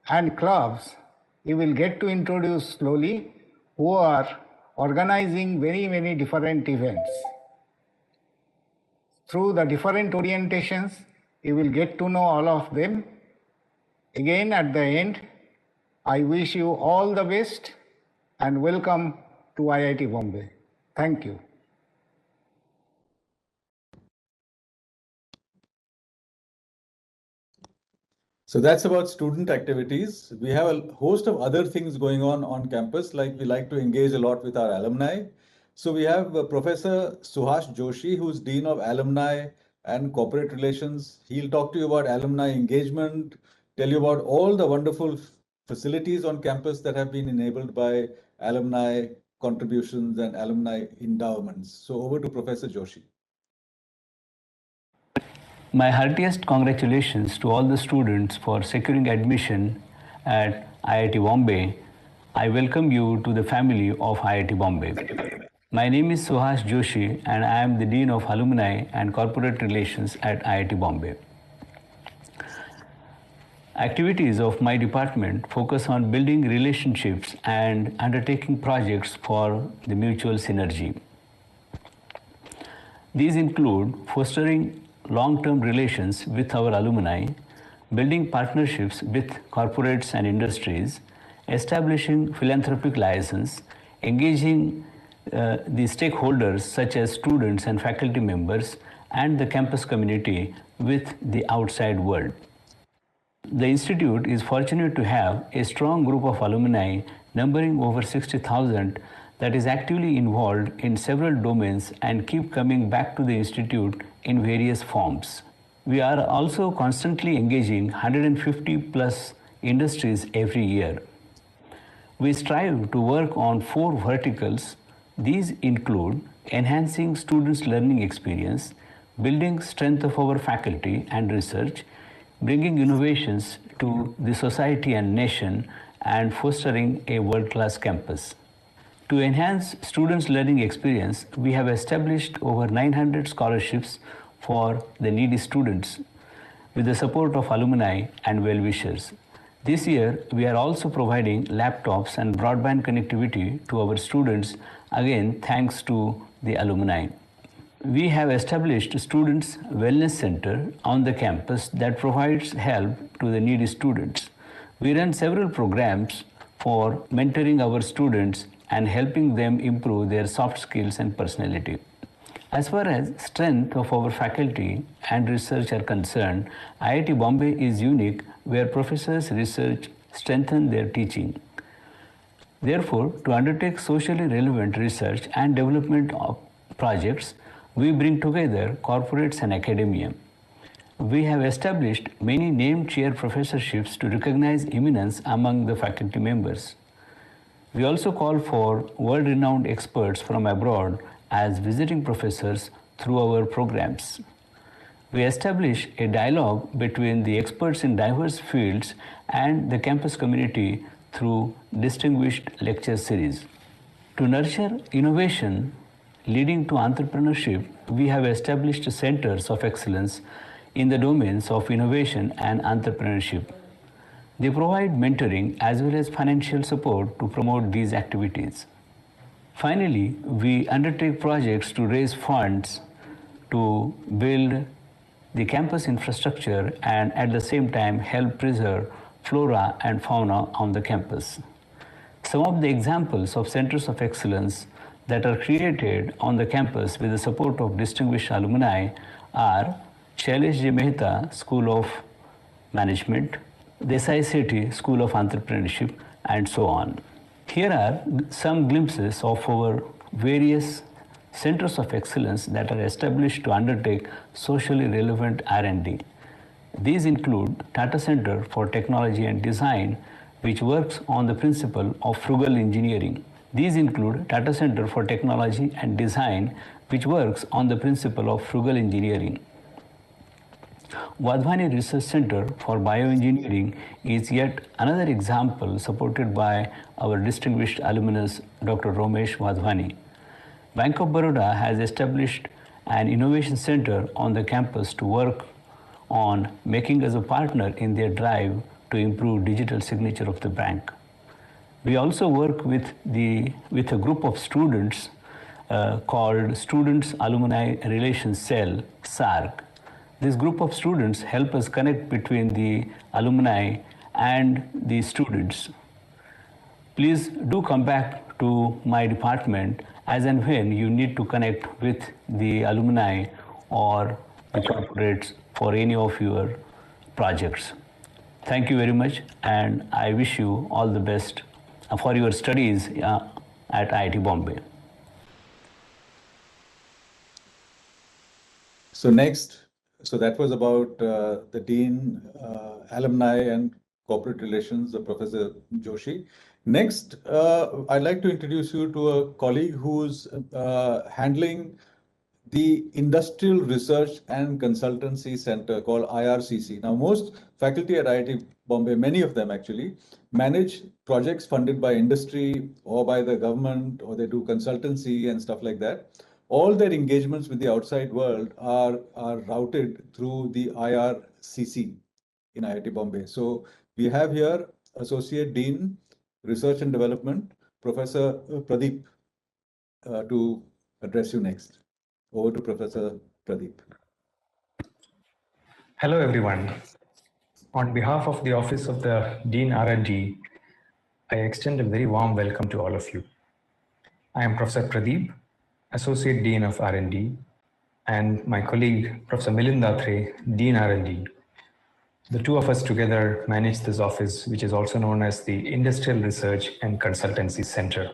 and clubs you will get to introduce slowly who are organizing very many different events. Through the different orientations, you will get to know all of them. Again, at the end, I wish you all the best and welcome to IIT Bombay. Thank you. So that's about student activities. We have a host of other things going on campus, like we like to engage a lot with our alumni. So we have Professor Suhash Joshi, who's Dean of Alumni and Corporate Relations. He'll talk to you about alumni engagement, tell you about all the wonderful facilities on campus that have been enabled by alumni contributions and alumni endowments. So over to Professor Joshi. My heartiest congratulations to all the students for securing admission at IIT Bombay. I welcome you to the family of IIT Bombay. My name is Suhash Joshi and I am the Dean of Alumni and Corporate Relations at IIT Bombay. Activities of my department focus on building relationships and undertaking projects for the mutual synergy. These include fostering long-term relations with our alumni, building partnerships with corporates and industries, establishing philanthropic liaisons, engaging the stakeholders such as students and faculty members and the campus community with the outside world. The Institute is fortunate to have a strong group of alumni numbering over 60,000 that is actively involved in several domains and keep coming back to the Institute in various forms. We are also constantly engaging 150 plus industries every year. We strive to work on 4 verticals These include enhancing students' learning experience, building strength of our faculty and research, bringing innovations to the society and nation, and fostering a world-class campus. To enhance students' learning experience, we have established over 900 scholarships for the needy students with the support of alumni and well-wishers. This year, we are also providing laptops and broadband connectivity to our students, again thanks to the alumni. We have established Students' Wellness Center on the campus that provides help to the needy students. We run several programs for mentoring our students and helping them improve their soft skills and personality. As far as strength of our faculty and research are concerned, IIT Bombay is unique where professors' research strengthen their teaching. Therefore, to undertake socially relevant research and development of projects, we bring together corporates and academia. We have established many named chair professorships to recognize eminence among the faculty members. We also call for world-renowned experts from abroad as visiting professors through our programs. We establish a dialogue between the experts in diverse fields and the campus community through distinguished lecture series. To nurture innovation leading to entrepreneurship, we have established centers of excellence in the domains of innovation and entrepreneurship. They provide mentoring as well as financial support to promote these activities. Finally, we undertake projects to raise funds to build the campus infrastructure and at the same time help preserve flora and fauna on the campus. Some of the examples of centers of excellence that are created on the campus with the support of distinguished alumni are Shailesh J. Mehta School of Management, Desai Sethi School of Entrepreneurship, and so on. Here are some glimpses of our various centers of excellence that are established to undertake socially relevant R&D. These include Tata Center for Technology and Design, which works on the principle of frugal engineering. These include Tata Center for Technology and Design, which works on the principle of frugal engineering. Wadhwani Research Center for Bioengineering is yet another example supported by our distinguished alumnus, Dr. Romesh Wadhwani. Bank of Baroda has established an innovation center on the campus to work on making us a partner in their drive to improve digital signature of the bank. We also work with a group of students called Students Alumni Relations Cell, SARC. This group of students help us connect between the alumni and the students. Please do come back to my department as and when you need to connect with the alumni or the corporates for any of your projects. Thank you very much, and I wish you all the best for your studies at IIT Bombay. So next, so that was about the Dean, Alumni and Corporate Relations, Professor Joshi. Next, I'd like to introduce you to a colleague who's handling the Industrial Research and Consultancy Center called IRCC. Now, most faculty at IIT Bombay, many of them actually, manage projects funded by industry or by the government, or they do consultancy and stuff like that. All their engagements with the outside world are routed through the IRCC in IIT Bombay. So we have here Associate Dean, Research and Development, Professor Pradeep, to address you next. Over to Professor Pradeep. Hello, everyone. On behalf of the Office of the Dean R&D, I extend a very warm welcome to all of you. I am Professor Pradeep, Associate Dean of R&D, and my colleague, Professor Milind Datre, Dean R&D. The two of us together manage this office, which is also known as the Industrial Research and Consultancy Center.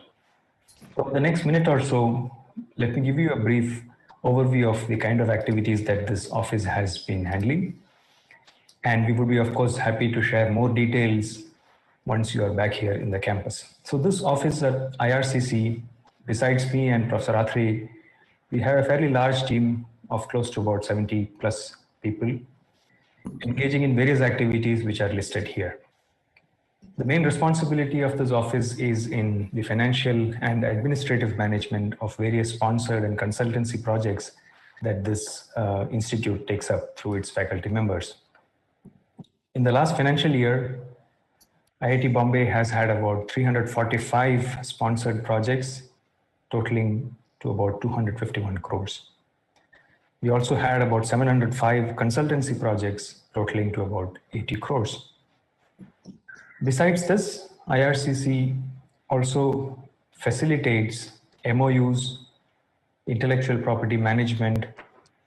For the next minute or so, let me give you a brief overview of the kind of activities that this office has been handling. And we would be, of course, happy to share more details once you are back here in the campus. So this office at IRCC besides me and Professor Athri, we have a fairly large team of close to about 70 plus people engaging in various activities which are listed here. The main responsibility of this office is in the financial and administrative management of various sponsored and consultancy projects that this institute takes up through its faculty members. In the last financial year, IIT Bombay has had about 345 sponsored projects totaling to about 251 crores. We also had about 705 consultancy projects totaling to about 80 crores. Besides this, IRCC also facilitates MOUs, intellectual property management,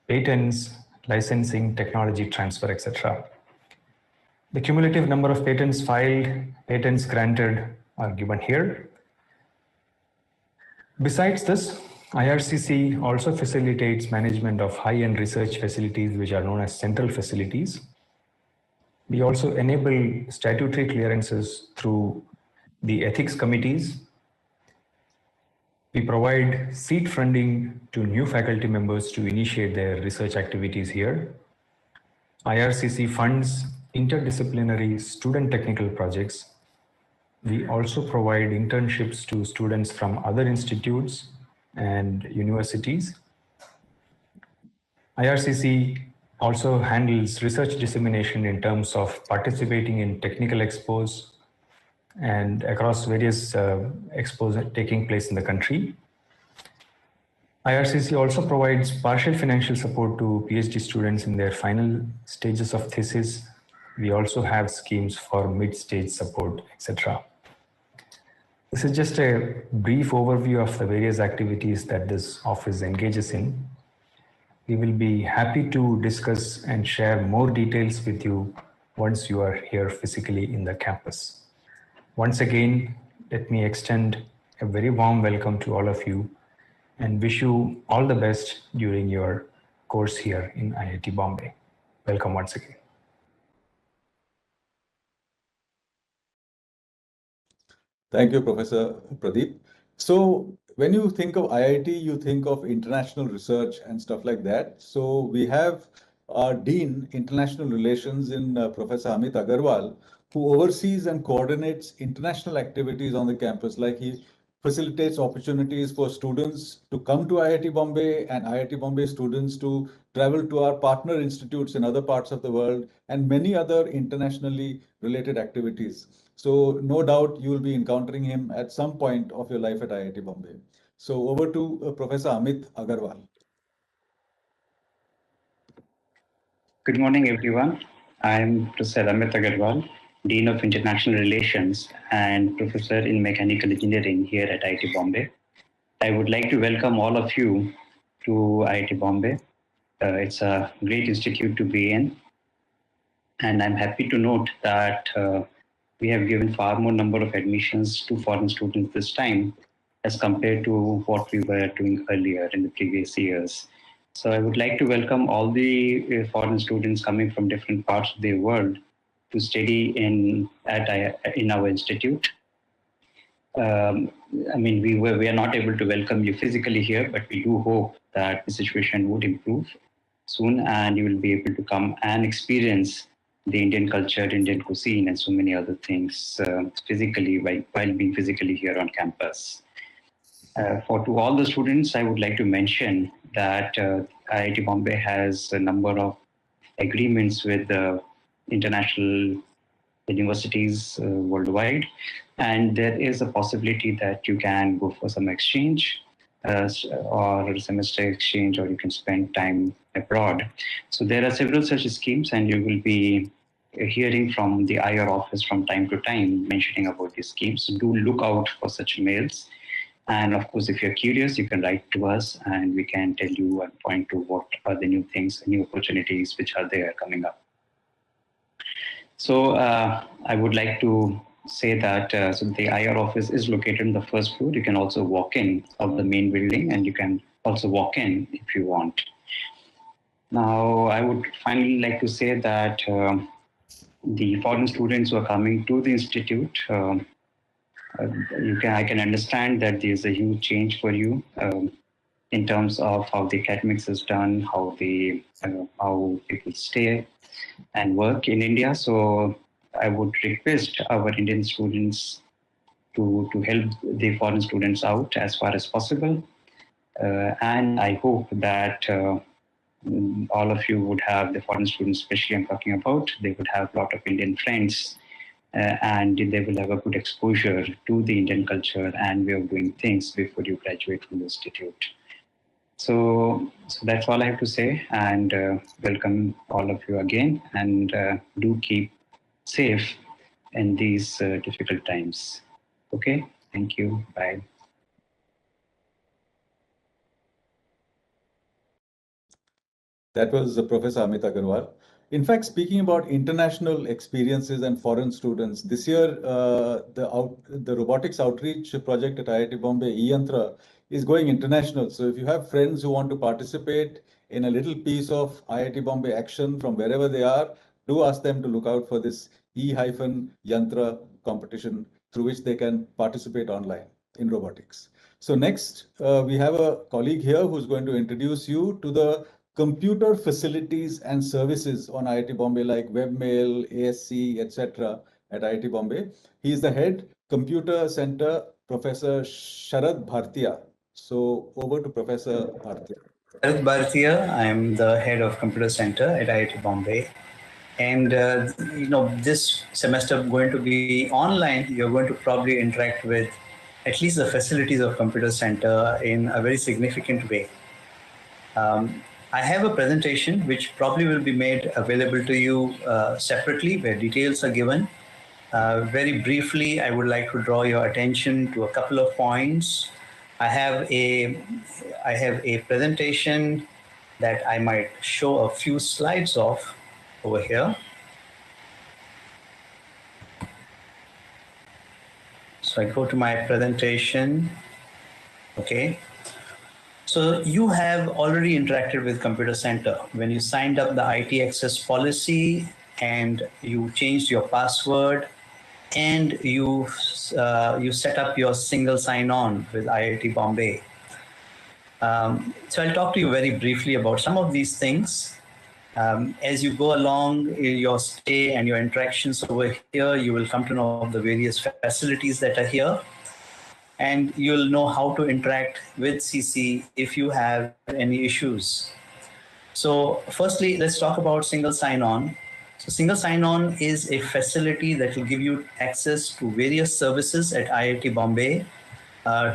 patents, licensing, technology transfer, etc. The cumulative number of patents filed, patents granted are given here. Besides this, IRCC also facilitates management of high-end research facilities, which are known as central facilities. We also enable statutory clearances through the ethics committees. We provide seed funding to new faculty members to initiate their research activities here. IRCC funds interdisciplinary student technical projects. We also provide internships to students from other institutes and universities. IRCC also handles research dissemination in terms of participating in technical expos and across various expos taking place in the country. IRCC also provides partial financial support to PhD students in their final stages of thesis. We also have schemes for mid-stage support, etc. This is just a brief overview of the various activities that this office engages in. We will be happy to discuss and share more details with you once you are here physically in the campus. Once again, let me extend a very warm welcome to all of you and wish you all the best during your course here in IIT Bombay. Welcome once again. Thank you, Professor Pradeep. So when you think of IIT, you think of international research and stuff like that. So we have our Dean, International Relations in Professor Amit Agarwal, who oversees and coordinates international activities on the campus. Like he facilitates opportunities for students to come to IIT Bombay and IIT Bombay students to travel to our partner institutes in other parts of the world and many other internationally related activities. So no doubt you will be encountering him at some point of your life at IIT Bombay. So over to Professor Amit Agarwal. Good morning, everyone. I'm Professor Amit Agarwal, Dean of International Relations and Professor in Mechanical Engineering here at IIT Bombay. I would like to welcome all of you to IIT Bombay. It's a great institute to be in. And I'm happy to note that we have given far more number of admissions to foreign students this time as compared to what we were doing earlier in the previous years. So I would like to welcome all the foreign students coming from different parts of the world to study in our institute. I mean, we are not able to welcome you physically here, but we do hope that the situation would improve soon and you will be able to come and experience the Indian culture, Indian cuisine, and so many other things physically while being physically here on campus. To all the students, I would like to mention that IIT Bombay has a number of agreements with international universities worldwide, and there is a possibility that you can go for some exchange or semester exchange, or you can spend time abroad. So there are several such schemes, and you will be hearing from the IR office from time to time mentioning about these schemes. So do look out for such mails. And of course, if you're curious, you can write to us and we can tell you and point to what are the new things, new opportunities which are there coming up. So I would like to say that so the IR office is located on the first floor. You can also walk in of the main building, and you can also walk in if you want. Now, I would finally like to say that the foreign students who are coming to the institute, I can understand that there's a huge change for you in terms of how the academics is done, how people stay and work in India. So I would request our Indian students to help the foreign students out as far as possible. And I hope that all of you would have, the foreign students especially I'm talking about, they would have a lot of Indian friends and they will have a good exposure to the Indian culture and way of doing things before you graduate from the institute. So that's all I have to say, and welcome all of you again, and do keep safe in these difficult times. Okay, thank you, bye. That was Professor Amit Agarwal. In fact, speaking about international experiences and foreign students, this year the robotics outreach project at IIT Bombay, eYantra, is going international. So if you have friends who want to participate in a little piece of IIT Bombay action from wherever they are, do ask them to look out for this E-Yantra competition through which they can participate online in robotics. So next, we have a colleague here who's going to introduce you to the computer facilities and services on IIT Bombay, like webmail, ASC, etc. at IIT Bombay. He is the head computer center, Professor Sharad Bhartia. So over to Professor Bhartia. Sharad Bhartia, I am the head of computer center at IIT Bombay. And this semester going to be online. You're going to probably interact with at least the facilities of computer center in a very significant way. I have a presentation which probably will be made available to you separately, where details are given. Very briefly, I would like to draw your attention to a couple of points. I have a presentation that I might show a few slides of over here. So I go to my presentation. Okay. So you have already interacted with Computer Center when you signed up the IT access policy and you changed your password and you set up your single sign-on with IIT Bombay. So I'll talk to you very briefly about some of these things. As you go along your stay and your interactions over here, you will come to know the various facilities that are here. And you'll know how to interact with CC if you have any issues. So firstly, let's talk about single sign-on. So single sign-on is a facility that will give you access to various services at IIT Bombay.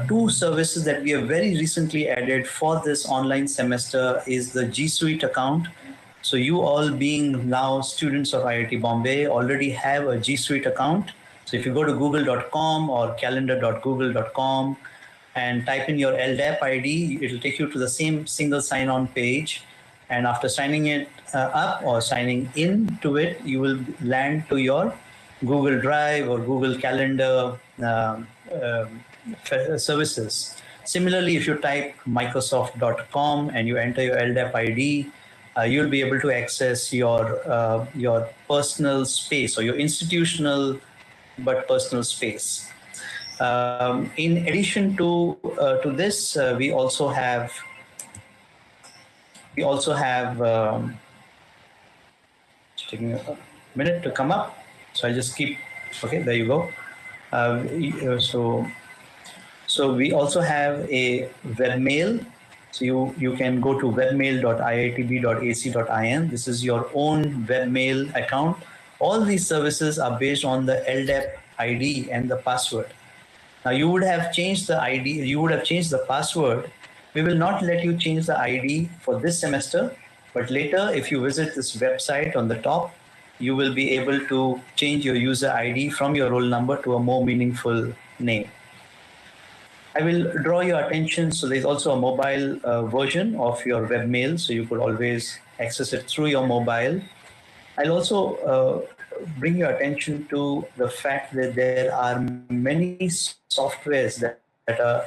Two services that we have very recently added for this online semester is the G Suite account. So you all being now students of IIT Bombay already have a G Suite account. So if you go to google.com or calendar.google.com and type in your LDAP ID, it will take you to the same single sign-on page. And after signing it up or signing into it, you will land to your Google Drive or Google Calendar services. Similarly, if you type microsoft.com and you enter your LDAP ID, you'll be able to access your personal space or your institutional but personal space. In addition to this, we also have taking a minute to come up. So I'll just keep. Okay, there you go. So we also have a webmail. So you can go to webmail.iitb.ac.in. This is your own webmail account. All these services are based on the LDAP ID and the password. Now you would have changed the ID, you would have changed the password. We will not let you change the ID for this semester, but later if you visit this website on the top, you will be able to change your user ID from your roll number to a more meaningful name. I will draw your attention. So there's also a mobile version of your webmail, so you could always access it through your mobile. I'll also bring your attention to the fact that there are many softwares that are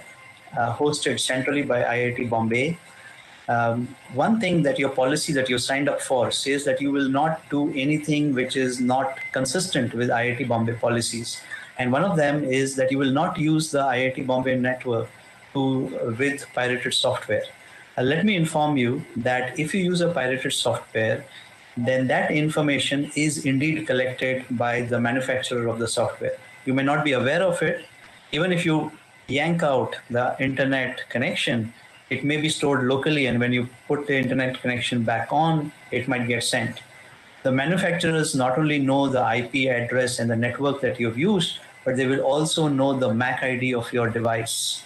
hosted centrally by IIT Bombay. One thing that your policy that you signed up for says that you will not do anything which is not consistent with IIT Bombay policies. And one of them is that you will not use the IIT Bombay network with pirated software. Let me inform you that if you use a pirated software, then that information is indeed collected by the manufacturer of the software. You may not be aware of it. Even if you yank out the internet connection, it may be stored locally, and when you put the internet connection back on, it might get sent. The manufacturers not only know the IP address and the network that you've used, but they will also know the MAC ID of your device.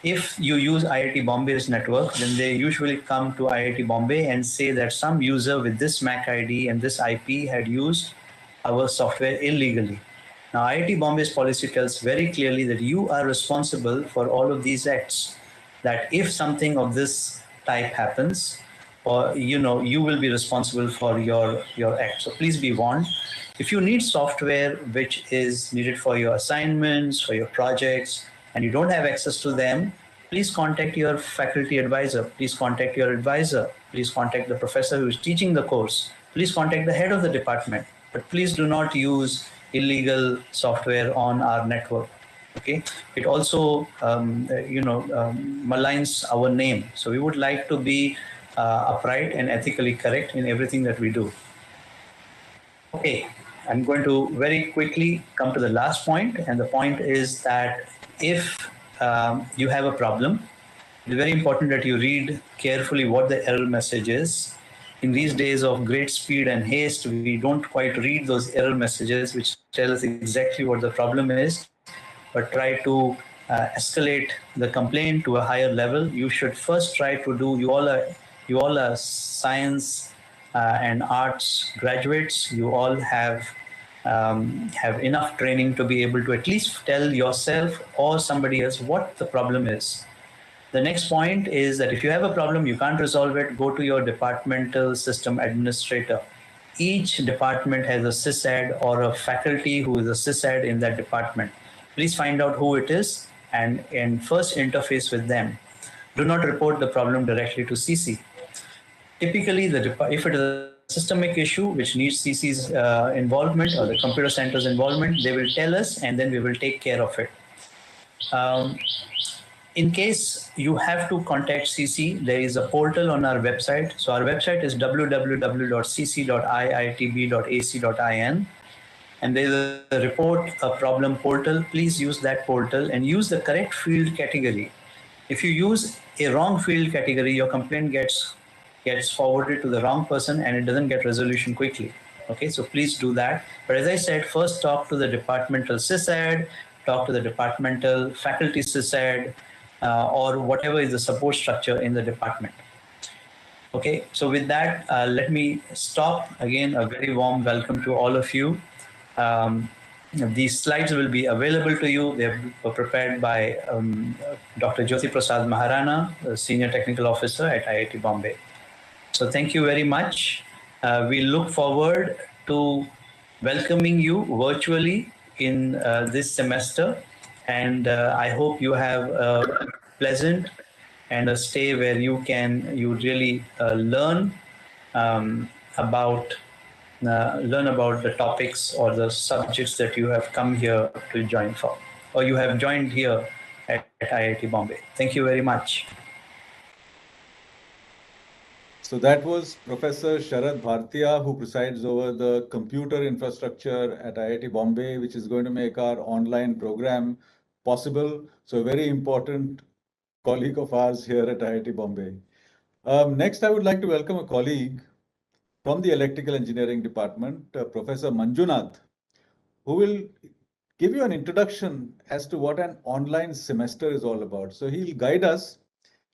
If you use IIT Bombay's network, then they usually come to IIT Bombay and say that some user with this MAC ID and this IP had used our software illegally. Now, IIT Bombay's policy tells very clearly that you are responsible for all of these acts, that if something of this type happens, or you will be responsible for your act. So please be warned. If you need software which is needed for your assignments, for your projects, and you don't have access to them, please contact your faculty advisor. Please contact your advisor. Please contact the professor who is teaching the course. Please contact the head of the department. But please do not use illegal software on our network. Okay, it also maligns our name. So we would like to be upright and ethically correct in everything that we do. Okay, I'm going to very quickly come to the last point, and the point is that if you have a problem, it's very important that you read carefully what the error message is. In these days of great speed and haste, we don't quite read those error messages which tell us exactly what the problem is, but try to escalate the complaint to a higher level. You should first try to do, you all are science and arts graduates. You all have enough training to be able to at least tell yourself or somebody else what the problem is. The next point is that if you have a problem, you can't resolve it, go to your departmental system administrator. Each department has a sysad or a faculty who is a sysad in that department. Please find out who it is and first interface with them. Do not report the problem directly to CC. Typically, if it is a systemic issue which needs CC's involvement or the computer center's involvement, they will tell us and then we will take care of it. In case you have to contact CC, there is a portal on our website. So our website is www.cc.iitb.ac.in. And there's a report a problem portal. Please use that portal and use the correct field category. If you use a wrong field category, your complaint gets forwarded to the wrong person and it doesn't get resolution quickly. Okay, so please do that. But as I said, first talk to the departmental sysad, talk to the departmental faculty sysad, or whatever is the support structure in the department. Okay, so with that, let me stop. Again, a very warm welcome to all of you. These slides will be available to you. They were prepared by Dr. Jyoti Prasad Maharana, Senior Technical Officer at IIT Bombay. So thank you very much. We look forward to welcoming you virtually in this semester. And I hope you have a pleasant and a stay where you really learn about the topics or the subjects that you have come here to join for, or you have joined here at IIT Bombay. Thank you very much. So that was Professor Sharad Bhartia, who presides over the computer infrastructure at IIT Bombay, which is going to make our online program possible. So a very important colleague of ours here at IIT Bombay. Next, I would like to welcome a colleague from the Electrical Engineering Department, Professor Manjunath, who will give you an introduction as to what an online semester is all about. So he'll guide us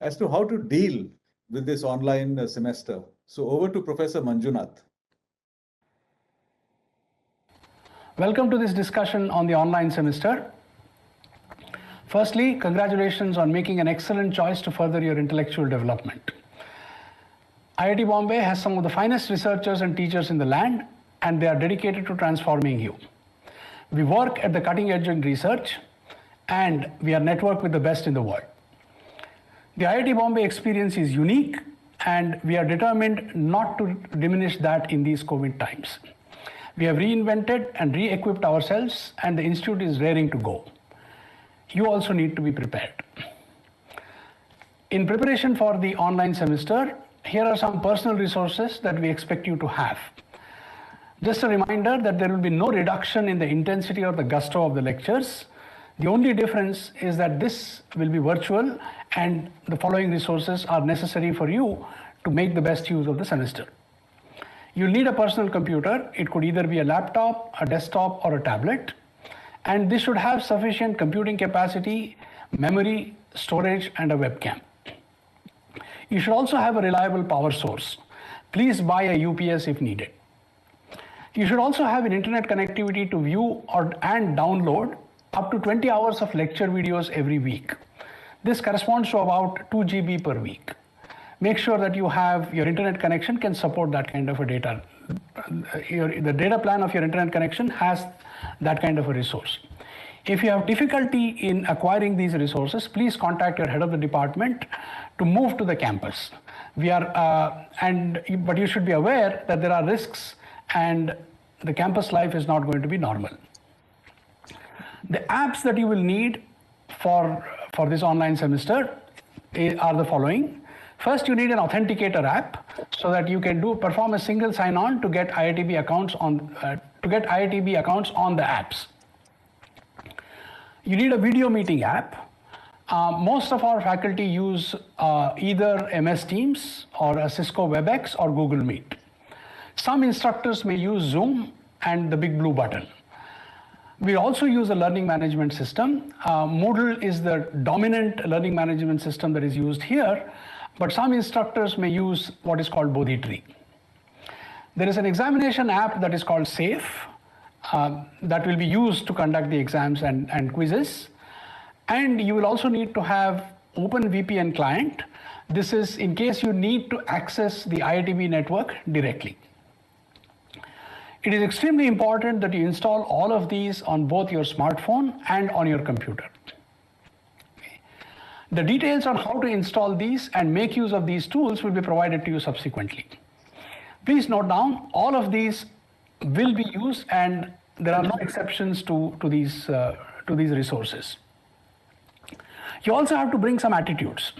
as to how to deal with this online semester. So over to Professor Manjunath. Welcome to this discussion on the online semester. Firstly, congratulations on making an excellent choice to further your intellectual development. IIT Bombay has some of the finest researchers and teachers in the land, and they are dedicated to transforming you. We work at the cutting edge in research, and we are networked with the best in the world. The IIT Bombay experience is unique, and we are determined not to diminish that in these COVID times. We have reinvented and re-equipped ourselves, and the institute is raring to go. You also need to be prepared. In preparation for the online semester, here are some personal resources that we expect you to have. Just a reminder that there will be no reduction in the intensity or the gusto of the lectures. The only difference is that this will be virtual and the following resources are necessary for you to make the best use of the semester. You'll need a personal computer. It could either be a laptop, a desktop, or a tablet. And this should have sufficient computing capacity, memory, storage, and a webcam. You should also have a reliable power source. Please buy a UPS if needed. You should also have an internet connectivity to view and download up to 20 hours of lecture videos every week. This corresponds to about 2 GB per week. Make sure that you have your internet connection can support that kind of a data. The data plan of your internet connection has that kind of a resource. If you have difficulty in acquiring these resources, please contact your head of the department to move to the campus. But you should be aware that there are risks and the campus life is not going to be normal. The apps that you will need for this online semester are the following. First, you need an authenticator app so that you can perform a single sign-on to get IITB accounts on the apps. You need a video meeting app. Most of our faculty use either MS Teams or a Cisco WebEx or Google Meet. Some instructors may use Zoom and the big blue button. We also use a learning management system. Moodle is the dominant learning management system that is used here, but some instructors may use what is called Bodhi-tree. There is an examination app that is called SAFE that will be used to conduct the exams and quizzes. And you will also need to have OpenVPN client. This is in case you need to access the IITB network directly. It is extremely important that you install all of these on both your smartphone and on your computer. The details on how to install these and make use of these tools will be provided to you subsequently. Please note down, all of these will be used and there are no exceptions to these resources. You also have to bring some attitudes.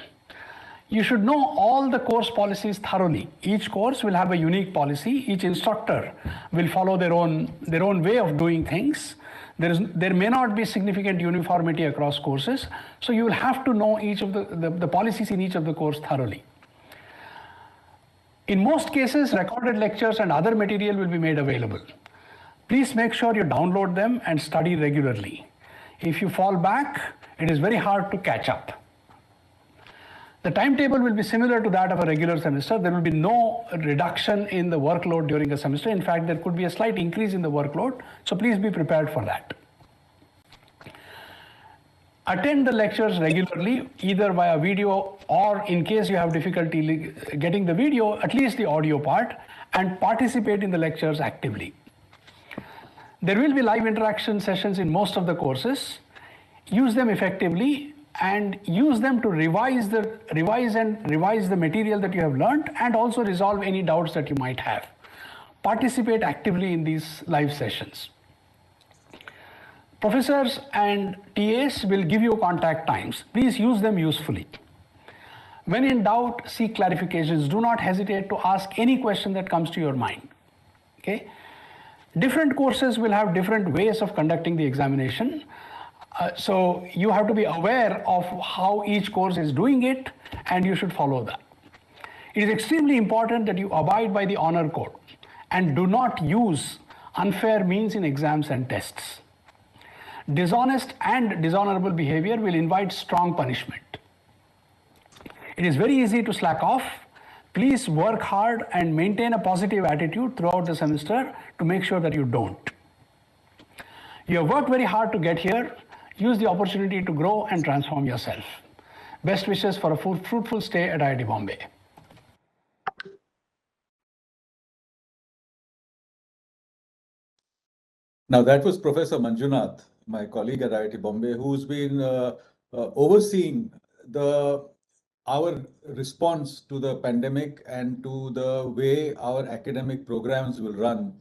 You should know all the course policies thoroughly. Each course will have a unique policy. Each instructor will follow their own way of doing things. There may not be significant uniformity across courses, so you will have to know each of the policies in each of the course thoroughly. In most cases, recorded lectures and other material will be made available. Please make sure you download them and study regularly. If you fall back, it is very hard to catch up. The timetable will be similar to that of a regular semester. There will be no reduction in the workload during a semester. In fact, there could be a slight increase in the workload, so please be prepared for that. Attend the lectures regularly, either via video or in case you have difficulty getting the video, at least the audio part, and participate in the lectures actively. There will be live interaction sessions in most of the courses. Use them effectively and use them to revise the material that you have learned and also resolve any doubts that you might have. Participate actively in these live sessions. Professors and TAs will give you contact times. Please use them usefully. When in doubt, seek clarifications. Do not hesitate to ask any question that comes to your mind. Okay? Different courses will have different ways of conducting the examination. So you have to be aware of how each course is doing it and you should follow that. It is extremely important that you abide by the honor code and do not use unfair means in exams and tests. Dishonest and dishonorable behavior will invite strong punishment. It is very easy to slack off. Please work hard and maintain a positive attitude throughout the semester to make sure that you don't. You have worked very hard to get here. Use the opportunity to grow and transform yourself. Best wishes for a fruitful stay at IIT Bombay. Now that was Professor Manjunath, my colleague at IIT Bombay, who's been overseeing our response to the pandemic and to the way our academic programs will run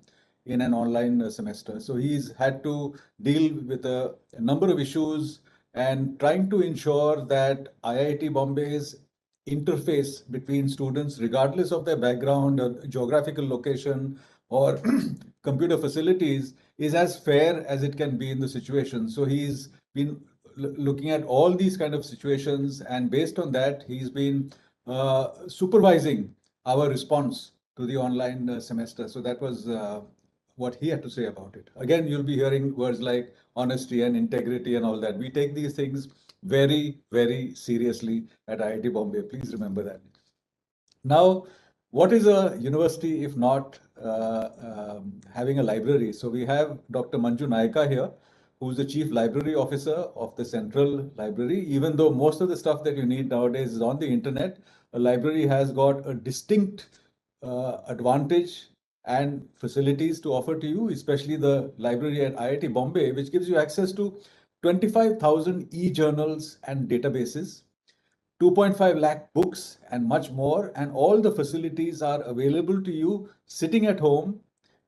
in an online semester. So he's had to deal with a number of issues and trying to ensure that IIT Bombay's interface between students, regardless of their background or geographical location or computer facilities, is as fair as it can be in the situation. So he's been looking at all these kind of situations, and based on that, he's been supervising our response to the online semester. So that was what he had to say about it. Again, you'll be hearing words like honesty and integrity and all that. We take these things very, very seriously at IIT Bombay. Please remember that. Now, what is a university if not having a library? So we have Dr. Manju Nayaka here, who's the Chief Library Officer of the Central Library. Even though most of the stuff that you need nowadays is on the internet, a library has got a distinct advantage and facilities to offer to you, especially the library at IIT Bombay, which gives you access to 25,000 e-journals and databases, 2.5 lakh books and much more. And all the facilities are available to you sitting at home.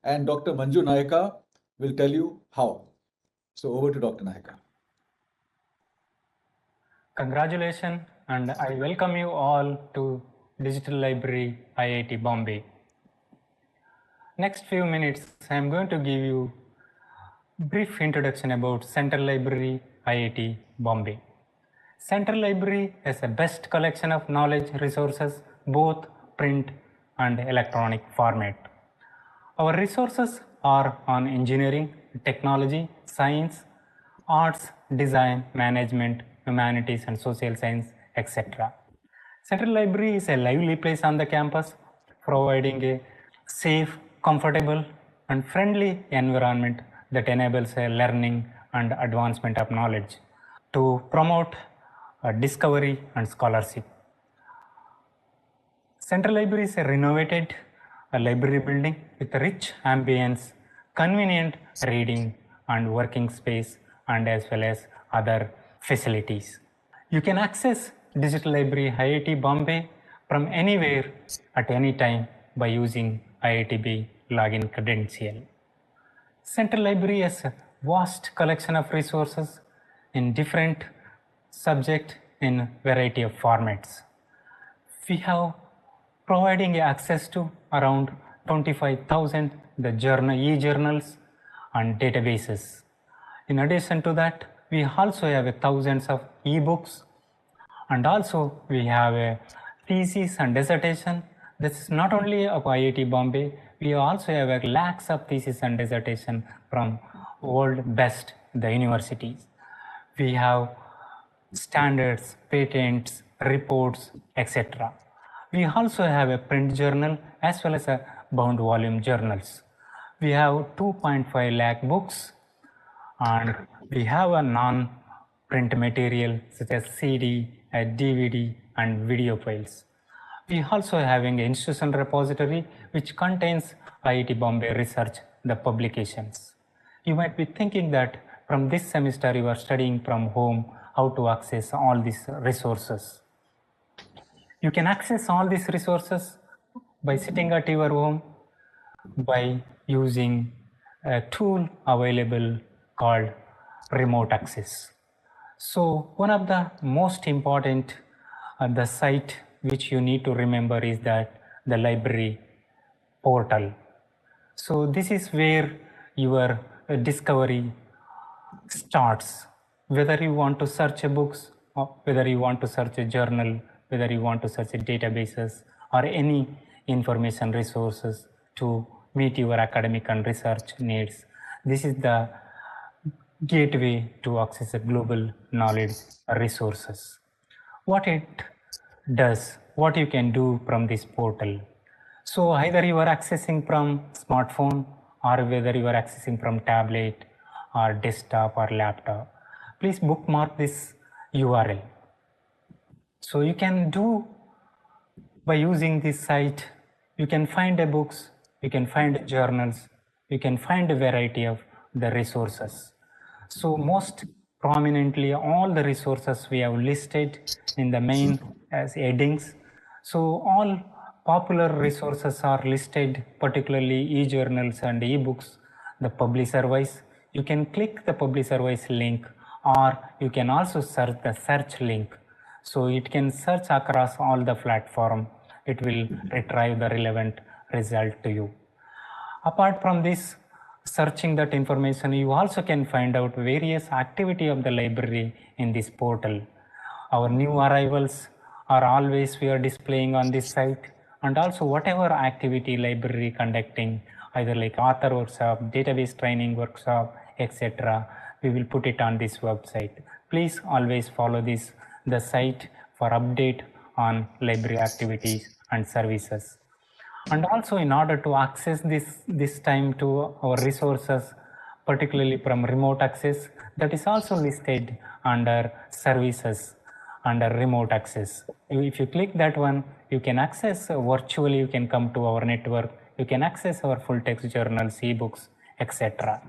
And Dr. Manju Nayaka will tell you how. So over to Dr. Nayaka. Congratulations, and I welcome you all to Digital Library IIT Bombay. Next few minutes, I am going to give you a brief introduction about Central Library IIT Bombay. Central Library is a best collection of knowledge resources, both print and electronic format. Our resources are on engineering, technology, science, arts, design, management, humanities and social science, etc. Central Library is a lively place on the campus, providing a safe, comfortable and friendly environment that enables a learning and advancement of knowledge to promote discovery and scholarship. Central Library is a renovated library building with a rich ambience, convenient reading and working space, and as well as other facilities. You can access Digital Library IIT Bombay from anywhere at any time by using IITB login credential. Central Library has a vast collection of resources in different subjects in variety of formats. We have providing access to around 25,000 e-journals and databases. In addition to that, we also have thousands of e-books, and also we have a thesis and dissertation. This is not only of IIT Bombay, we also have lakhs of thesis and dissertation from world best the universities. We have standards, patents, reports, etc. We also have a print journal as well as a bound volume journals. We have 2.5 lakh books, and we have a non-print material such as CD, DVD and video files. We also having an institutional repository which contains IIT Bombay research, the publications. You might be thinking that from this semester you are studying from home, how to access all these resources. You can access all these resources by sitting at your home by using a tool available called remote access. So one of the most important the site which you need to remember is that the library portal. So this is where your discovery starts. Whether you want to search books, or whether you want to search a journal, whether you want to search databases or any information resources to meet your academic and research needs. This is the gateway to access a global knowledge resources. What it does, what you can do from this portal. So either you are accessing from smartphone or whether you are accessing from tablet or desktop or laptop, please bookmark this URL. So you can do by using this site, you can find the books, you can find journals, you can find a variety of the resources. So most prominently, all the resources we have listed in the main as headings. So all popular resources are listed, particularly e-journals and e-books, the publisher-wise. You can click the publisher-wise link, or you can also search the search link. So it can search across all the platform. It will retrieve the relevant result to you. Apart from this, searching that information, you also can find out various activity of the library in this portal. Our new arrivals are always we are displaying on this site, and also whatever activity library conducting, either like author workshop, database training workshop, etc. we will put it on this website. Please always follow the site for update on library activities and services. And also, in order to access this time to our resources, particularly from remote access, that is also listed under services under remote access. If you click that one, you can access virtually, you can come to our network, you can access our full text journals, ebooks, etc.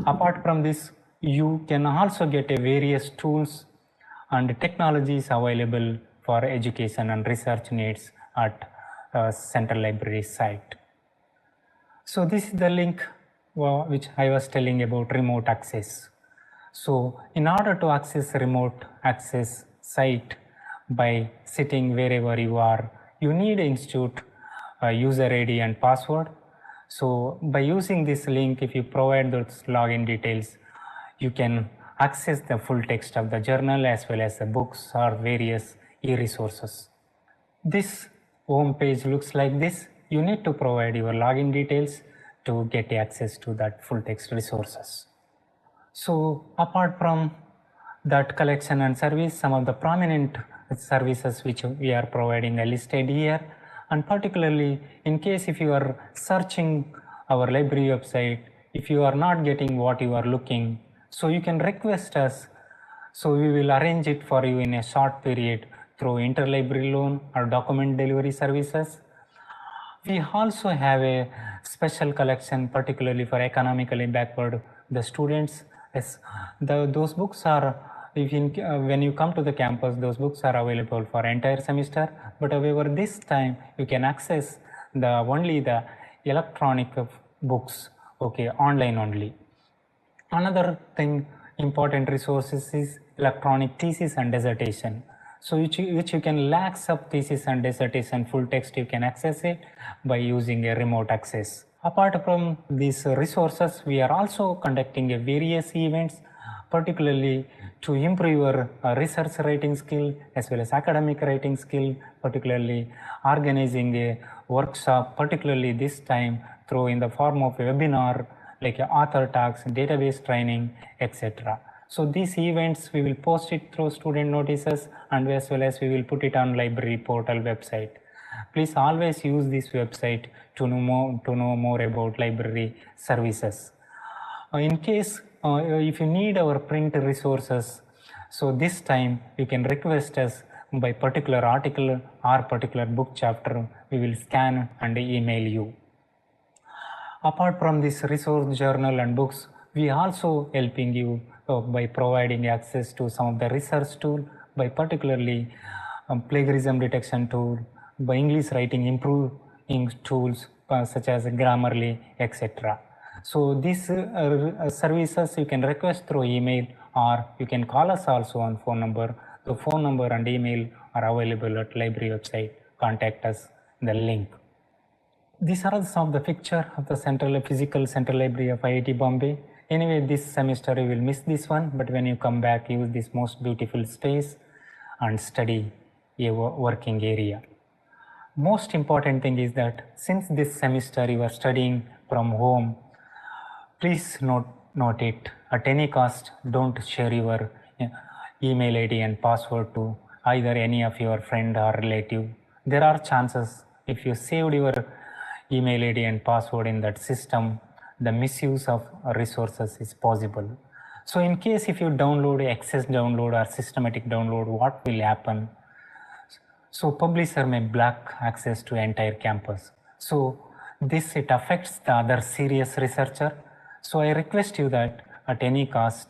Apart from this, you can also get various tools and technologies available for education and research needs at Central Library site. So this is the link which I was telling about remote access. So in order to access remote access site by sitting wherever you are, you need institute user ID and password. So by using this link, if you provide those login details, you can access the full text of the journal as well as the books or various e-resources. This home page looks like this. You need to provide your login details to get access to that full text resources. So apart from that collection and service, some of the prominent services which we are providing are listed here, and particularly in case if you are searching our library website, if you are not getting what you are looking, so you can request us, so we will arrange it for you in a short period through interlibrary loan or document delivery services. We also have a special collection particularly for economically backward the students. Those books are, when you come to the campus, those books are available for entire semester, but however this time you can access only the electronic books, okay, online only. Another thing, important resources is electronic thesis and dissertation. So which you can lax up thesis and dissertation full text, you can access it by using a remote access. Apart from these resources, we are also conducting various events, particularly to improve your research writing skill as well as academic writing skill, particularly organizing a workshop, particularly this time through in the form of a webinar like author talks, database training, etc. So these events we will post it through student notices, and as well as we will put it on library portal website. Please always use this website to know more about library services. In case if you need our print resources, so this time you can request us by particular article or particular book chapter, we will scan and email you. Apart from this resource journal and books, we also helping you by providing access to some of the research tool, by particularly plagiarism detection tool, by English writing improving tools such as Grammarly, etc. So these services you can request through email, or you can call us also on phone number. The phone number and email are available at library website. Contact us, the link. These are some of the picture of the physical central library of IIT Bombay. Anyway, this semester you will miss this one, but when you come back, use this most beautiful space and study a working area. Most important thing is that since this semester you are studying from home, please note it. At any cost, don't share your email ID and password to either any of your friend or relative. There are chances if you saved your email ID and password in that system, the misuse of resources is possible. So in case if you download excess download or systematic download, what will happen? So publisher may block access to entire campus. So it affects the other serious researcher. So I request you that at any cost,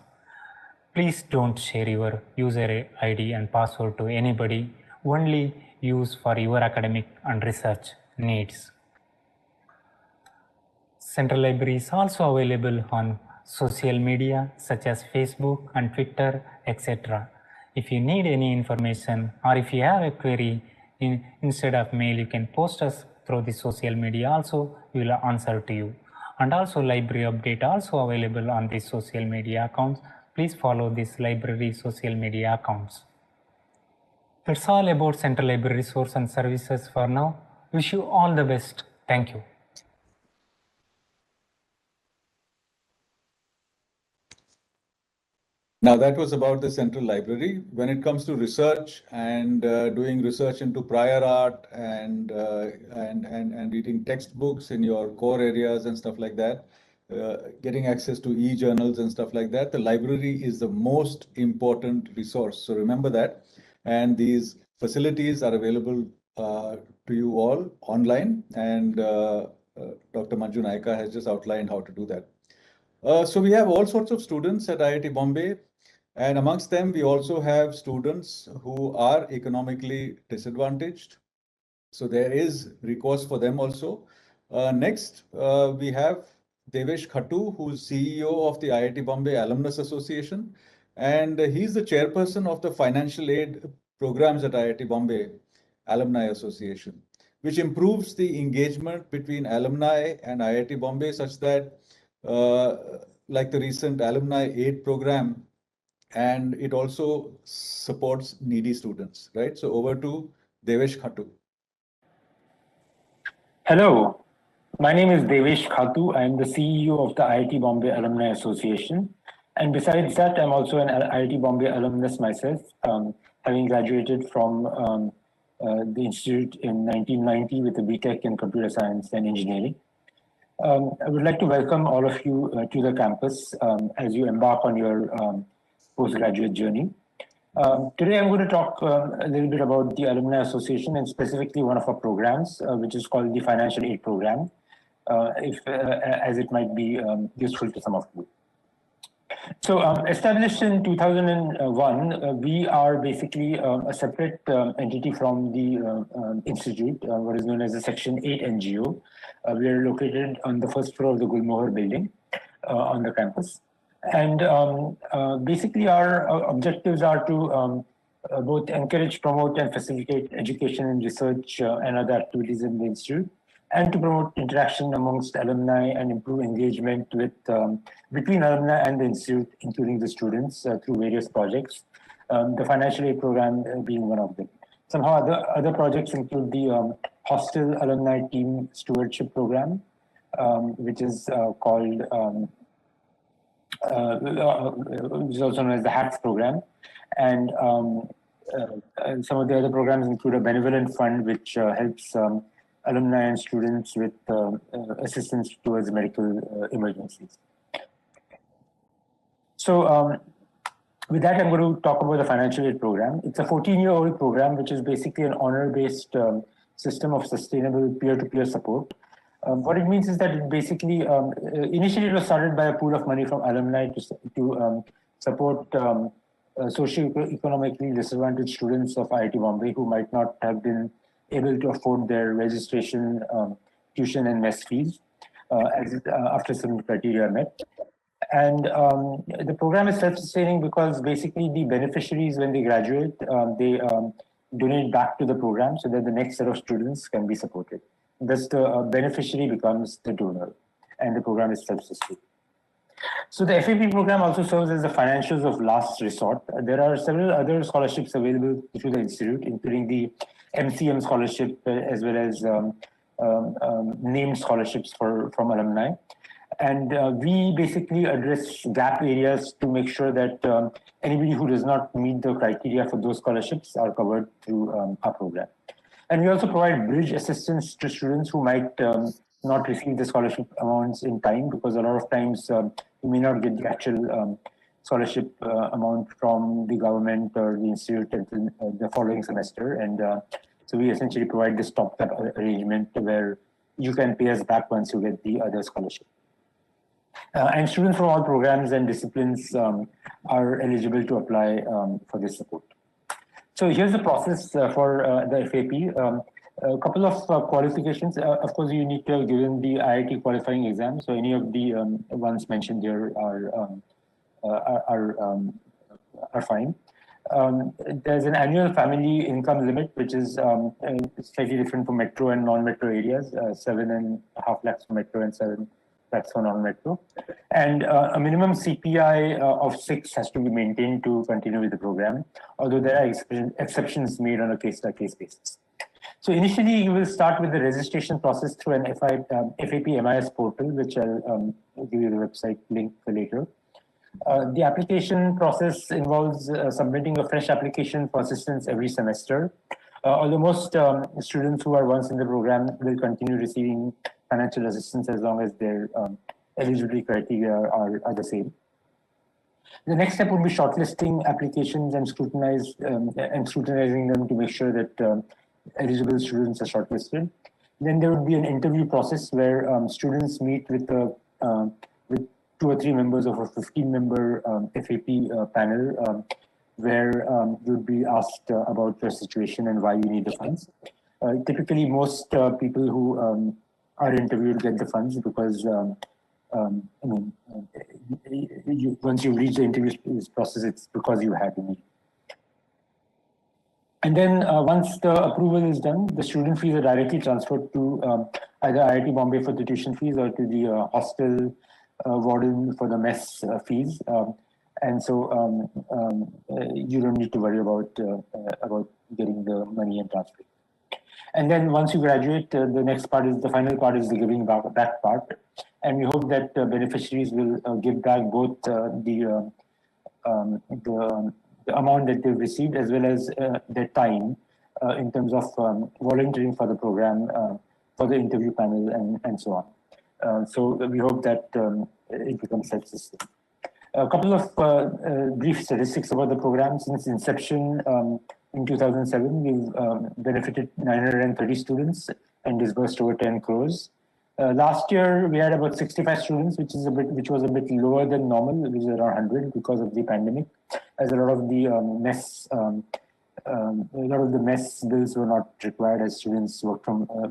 please don't share your user ID and password to anybody. Only use for your academic and research needs. Central Library is also available on social media such as Facebook and Twitter, etc. If you need any information or if you have a query, instead of mail, you can post us through the social media also, we will answer to you. And also library update also available on the social media accounts. Please follow this library social media accounts. That's all about Central Library resource and services for now. Wish you all the best. Thank you. Now that was about the Central Library. When it comes to research and doing research into prior art and reading textbooks in your core areas and stuff like that, getting access to e-journals and stuff like that, the library is the most important resource. So remember that. And these facilities are available to you all online. And Dr. Manju Naika has just outlined how to do that. So we have all sorts of students at IIT Bombay, and amongst them we also have students who are economically disadvantaged. So there is recourse for them also. Next, we have Devesh Khatu, who's CEO of the IIT Bombay Alumnus Association, and he's the chairperson of the Financial Aid Programs at IIT Bombay Alumni Association, which improves the engagement between alumni and IIT Bombay such that like the recent Alumni Aid Program, and it also supports needy students, right? So over to Devesh Khatu. Hello, my name is Devesh Khatu. I am the CEO of the IIT Bombay Alumni Association. And besides that, I'm also an IIT Bombay alumnus myself, having graduated from the institute in 1990 with a BTech in Computer Science and Engineering. I would like to welcome all of you to the campus as you embark on your postgraduate journey. Today, I'm going to talk a little bit about the Alumni Association and specifically one of our programs, which is called the Financial Aid Program, as it might be useful to some of you. So established in 2001, we are basically a separate entity from the institute, what is known as the Section 8 NGO. We are located on the first floor of the Gulmohar building on the campus. And basically our objectives are to both encourage, promote, and facilitate education and research and other activities in the institute, and to promote interaction amongst alumni and improve engagement with between alumni and the institute, including the students through various projects, the financial aid program being one of them. Somehow other projects include the hostel alumni team stewardship program, which is called, which is also known as the HAPS program. And some of the other programs include a benevolent fund, which helps alumni and students with assistance towards medical emergencies. So with that, I'm going to talk about the financial aid program. It's a 14-year-old program, which is basically an honor-based system of sustainable peer-to-peer support. What it means is that it basically, initially it was started by a pool of money from alumni to support socio-economically disadvantaged students of IIT Bombay who might not have been able to afford their registration, tuition and mess fees after some criteria are met. And the program is self-sustaining because basically the beneficiaries, when they graduate, they donate back to the program so that the next set of students can be supported. Thus, the beneficiary becomes the donor, and the program is self-sustaining. So the FAP program also serves as the financials of last resort. There are several other scholarships available through the institute, including the MCM scholarship, as well as named scholarships from alumni. And we basically address gap areas to make sure that anybody who does not meet the criteria for those scholarships are covered through our program. And we also provide bridge assistance to students who might not receive the scholarship amounts in time, because a lot of times you may not get the actual scholarship amount from the government or the institute until the following semester. And so we essentially provide this stopgap arrangement where you can pay us back once you get the other scholarship. And students from all programs and disciplines are eligible to apply for this support. So here's the process for the FAP. A couple of qualifications. Of course, you need to have given the IIT qualifying exam. So any of the ones mentioned here are fine. There's an annual family income limit, which is slightly different for metro and non-metro areas, 7.5 lakhs for metro and 7 lakhs for non-metro. And a minimum CPI of 6 has to be maintained to continue with the program, although there are exceptions made on a case-by-case basis. So initially, you will start with the registration process through an FAP MIS portal, which I'll give you the website link later. The application process involves submitting a fresh application for assistance every semester. Although most students who are once in the program will continue receiving financial assistance as long as their eligibility criteria are the same. The next step would be shortlisting applications and scrutinizing them to make sure that eligible students are shortlisted. Then there would be an interview process where students meet with 2 or 3 members of a 15-member FAP panel, where you would be asked about your situation and why you need the funds. Typically, most people who are interviewed get the funds because once you reach the interview process, it's because you had the need. And then once the approval is done, the student fees are directly transferred to either IIT Bombay for the tuition fees or to the hostel warden for the mess fees. And so you don't need to worry about getting the money and transfer. And then once you graduate, the next part is the final part is the giving back part. And we hope that beneficiaries will give back both the amount that they've received as well as their time in terms of volunteering for the program, for the interview panel and so on. So we hope that it becomes self-sustaining. A couple of brief statistics about the program. Since inception in 2007, we've benefited 930 students and disbursed over 10 crores. Last year, we had about 65 students, which was a bit lower than normal. It was around 100 because of the pandemic, as a lot of the mess bills were not required as students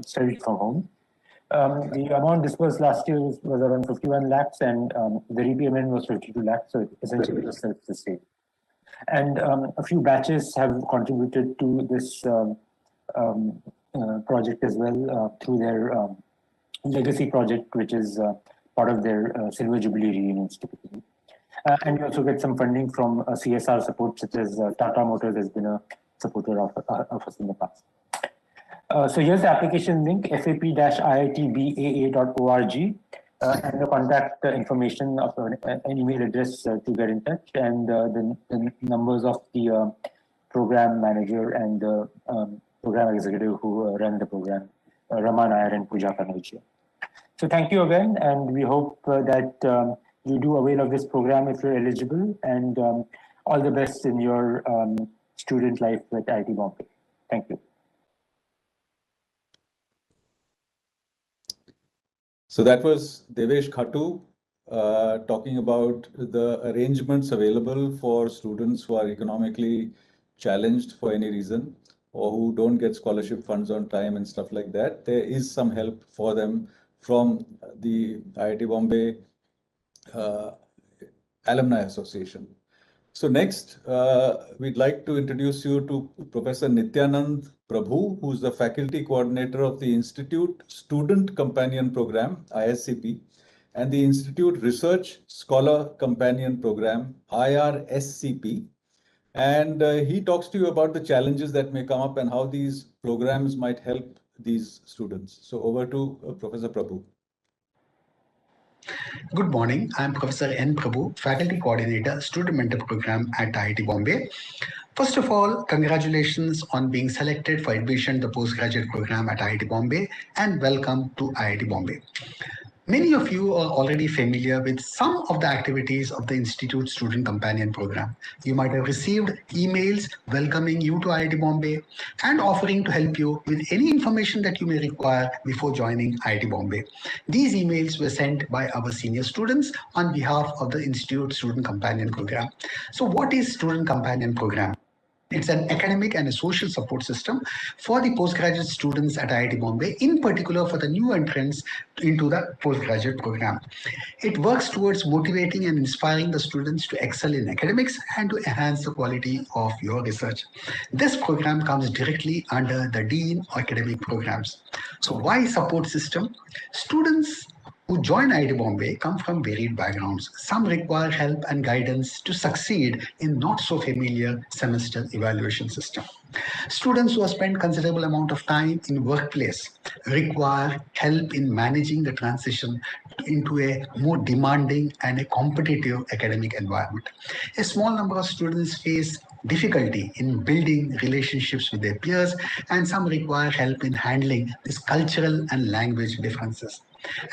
studied from home. The amount disbursed last year was around 51 lakhs, and the repayment was 52 lakhs. So essentially, it was self-sustained. And a few batches have contributed to this project as well through their legacy project, which is part of their Silver Jubilee reunions typically. And we also get some funding from CSR support, such as Tata Motors has been a supporter of us in the past. So here's the application link, fap-iitbaa.org, and the contact information of an email address to get in touch, and the numbers of the program manager and the program executive who run the program, Raman Nair and Pooja Kanojia. So thank you again, and we hope that you do avail of this program if you're eligible, and all the best in your student life at IIT Bombay. Thank you. So that was Devesh Khatu talking about the arrangements available for students who are economically challenged for any reason, or who don't get scholarship funds on time and stuff like that. There is some help for them from the IIT Bombay Alumni Association. So next, we'd like to introduce you to Professor Nityanand Prabhu, who's the faculty coordinator of the Institute Student Companion Program, ISCP, and the Institute Research Scholar Companion Program, IRSCP. And he talks to you about the challenges that may come up and how these programs might help these students. So over to Professor Prabhu. Good morning. I'm Professor N. Prabhu, Faculty Coordinator, Student Mentor Program at IIT Bombay. First of all, congratulations on being selected for admission to the postgraduate program at IIT Bombay, and welcome to IIT Bombay. Many of you are already familiar with some of the activities of the Institute Student Companion Program. You might have received emails welcoming you to IIT Bombay and offering to help you with any information that you may require before joining IIT Bombay. These emails were sent by our senior students on behalf of the Institute Student Companion Program. So what is Student Companion Program? It's an academic and a social support system for the postgraduate students at IIT Bombay, in particular for the new entrants into the postgraduate program. It works towards motivating and inspiring the students to excel in academics and to enhance the quality of your research. This program comes directly under the Dean of Academic Programs. So why support system? Students who join IIT Bombay come from varied backgrounds. Some require help and guidance to succeed in not so familiar semester evaluation system. Students who have spent considerable amount of time in workplace require help in managing the transition into a more demanding and a competitive academic environment. A small number of students face difficulty in building relationships with their peers, and some require help in handling these cultural and language differences.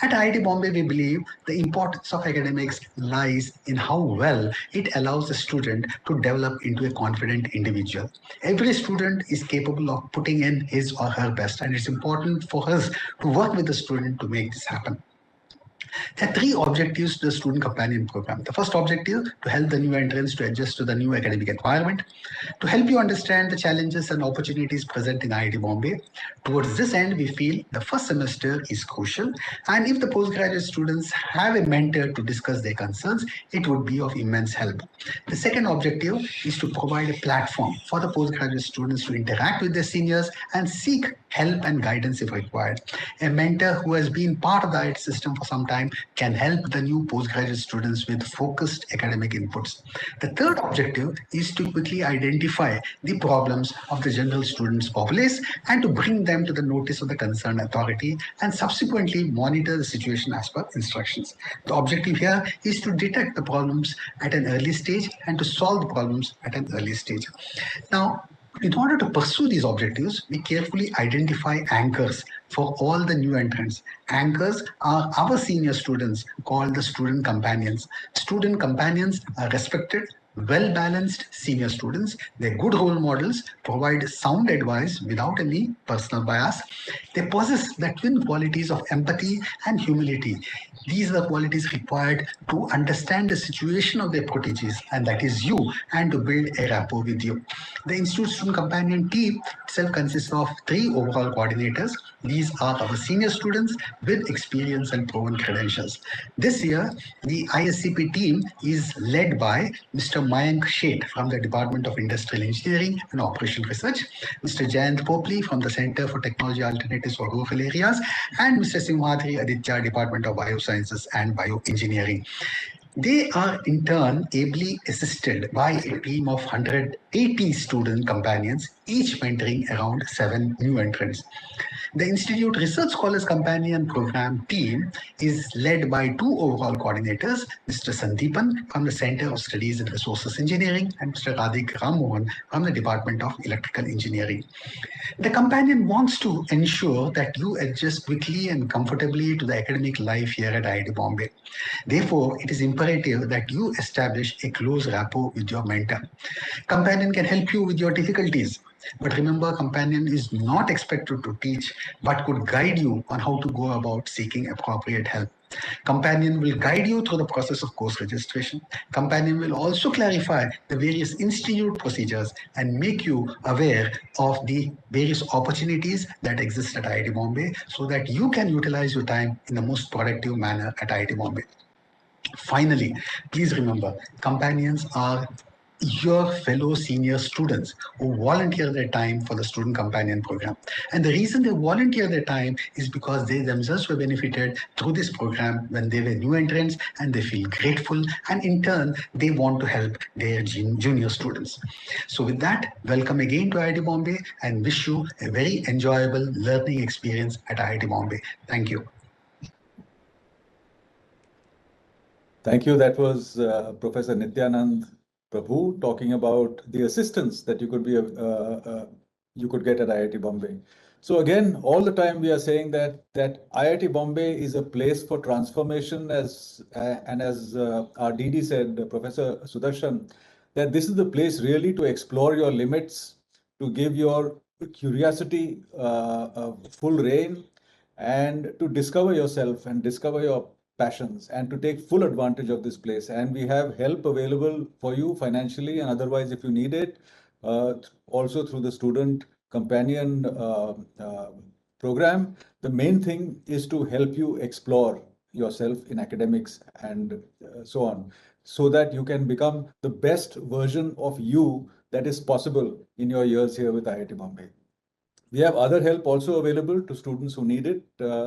At IIT Bombay, we believe the importance of academics lies in how well it allows a student to develop into a confident individual. Every student is capable of putting in his or her best, and it's important for us to work with the student to make this happen. There are three objectives to the Student Companion Program. The first objective, to help the new entrants to adjust to the new academic environment, to help you understand the challenges and opportunities present in IIT Bombay. Towards this end, we feel the first semester is crucial, and if the postgraduate students have a mentor to discuss their concerns, it would be of immense help. The second objective is to provide a platform for the postgraduate students to interact with their seniors and seek help and guidance if required. A mentor who has been part of the IIT system for some time can help the new postgraduate students with focused academic inputs. The third objective is to quickly identify the problems of the general students populace and to bring them to the notice of the concerned authority and subsequently monitor the situation as per instructions. The objective here is to detect the problems at an early stage and to solve the problems at an early stage. Now, in order to pursue these objectives, we carefully identify anchors for all the new entrants. Anchors are our senior students called the student companions. Student companions are respected, well-balanced senior students. They're good role models, provide sound advice without any personal bias. They possess the twin qualities of empathy and humility. These are the qualities required to understand the situation of their proteges, and that is you, and to build a rapport with you. The Institute Student Companion team itself consists of 3 overall coordinators. These are our senior students with experience and proven credentials. This year, the ISCP team is led by Mr. Mayank Sheth from the Department of Industrial Engineering and Operational Research, Mr. Jayant Popli from the Center for Technology Alternatives for Rural Areas, and Mr. Simhadri Aditya, Department of Biosciences and Bioengineering. They are in turn ably assisted by a team of 180 student companions, each mentoring around 7 new entrants. The Institute Research Scholars Companion Program team is led by 2 overall coordinators, Mr. Sandeepan from the Center of Studies in Resources Engineering and Mr. Radhik Rammohan from the Department of Electrical Engineering. The companion wants to ensure that you adjust quickly and comfortably to the academic life here at IIT Bombay. Therefore, it is imperative that you establish a close rapport with your mentor. Companion can help you with your difficulties. But remember, companion is not expected to teach, but could guide you on how to go about seeking appropriate help. Companion will guide you through the process of course registration. Companion will also clarify the various institute procedures and make you aware of the various opportunities that exist at IIT Bombay so that you can utilize your time in the most productive manner at IIT Bombay. Finally, please remember, companions are your fellow senior students who volunteer their time for the Student Companion Program. And the reason they volunteer their time is because they themselves were benefited through this program when they were new entrants, and they feel grateful, and in turn, they want to help their junior students. So with that, welcome again to IIT Bombay and wish you a very enjoyable learning experience at IIT Bombay. Thank you. Thank you. That was Professor Nityanand Prabhu talking about the assistance that you could get at IIT Bombay. So again, all the time we are saying that IIT Bombay is a place for transformation, as our DD said, Professor Sudarshan, that this is the place really to explore your limits, to give your curiosity full rein, and to discover yourself and discover your passions and to take full advantage of this place. And we have help available for you financially and otherwise if you need it also through the student companion program. The main thing is to help you explore yourself in academics and so on, so that you can become the best version of you that is possible in your years here with IIT Bombay. We have other help also available to students who need it.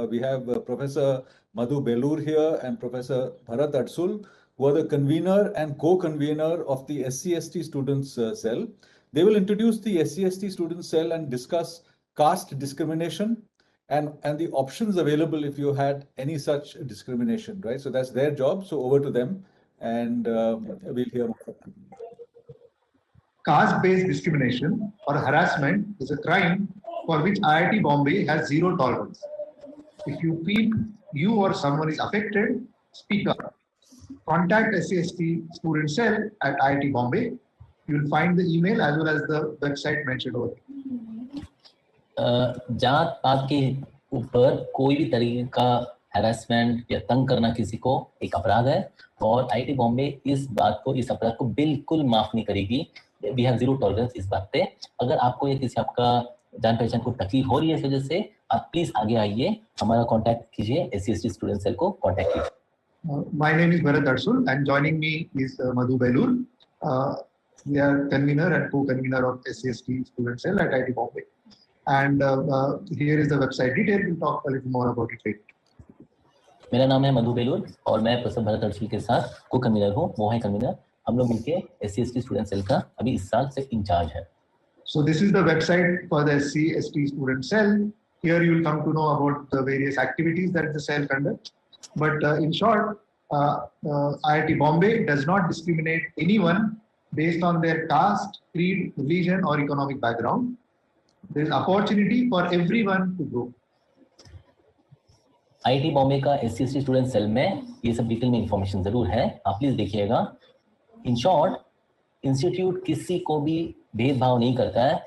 We have Professor Madhu Belur here and Professor Bharat Adsul, who are the convener and co-convener of the SC/ST students cell. They will introduce the SC/ST students cell and discuss caste discrimination and the options available if you had any such discrimination, right? So that's their job. So over to them, and we'll hear more from them. Caste-based discrimination or harassment is a crime for which IIT Bombay has zero tolerance. If you feel you or someone is affected, speak up. Contact SC/ST student cell at IIT Bombay. You will find the email as well as the website mentioned over. जात पात के ऊपर कोई भी तरीके का harassment या तंग करना किसी को एक अपराध है और आईआईटी बॉम्बे इस बात को, इस अपराध को बिल्कुल माफ नहीं करेगी. वी हैव जीरो टॉलरेंस इस बात पे. अगर आपको या किसी आपका जान पहचान को तकलीफ हो रही है इस वजह से, आप प्लीज आगे आइए, हमारा कांटेक्ट कीजिए, SC/ST स्टूडेंट सेल को कांटेक्ट कीजिए. My name is Bharat Adsul and joining me is Madhu Belur. We are convener and co-convener of SC/ST student cell at IIT Bombay. And here is the website detail. We'll talk a little more about it later. मेरा नाम है मधु बेलूर और मैं professor Bharat Adsul के साथ को convener हूँ, वो है कन्वीनर. हम लोग मिलके SC/ST स्टूडेंट सेल का अभी इस साल से इंचार्ज है. So this is the website for the SC/ST student cell. Here you will come to know about the various activities that the cell conducts. But in short, IIT Bombay does not discriminate anyone based on their caste, creed, religion or economic background. There is opportunity for everyone to grow. IIT Bombay का SC/ST student cell में ये सब detail में information जरूर है, आप please देखिएगा. In short, institute किसी को भी भेदभाव नहीं करता है.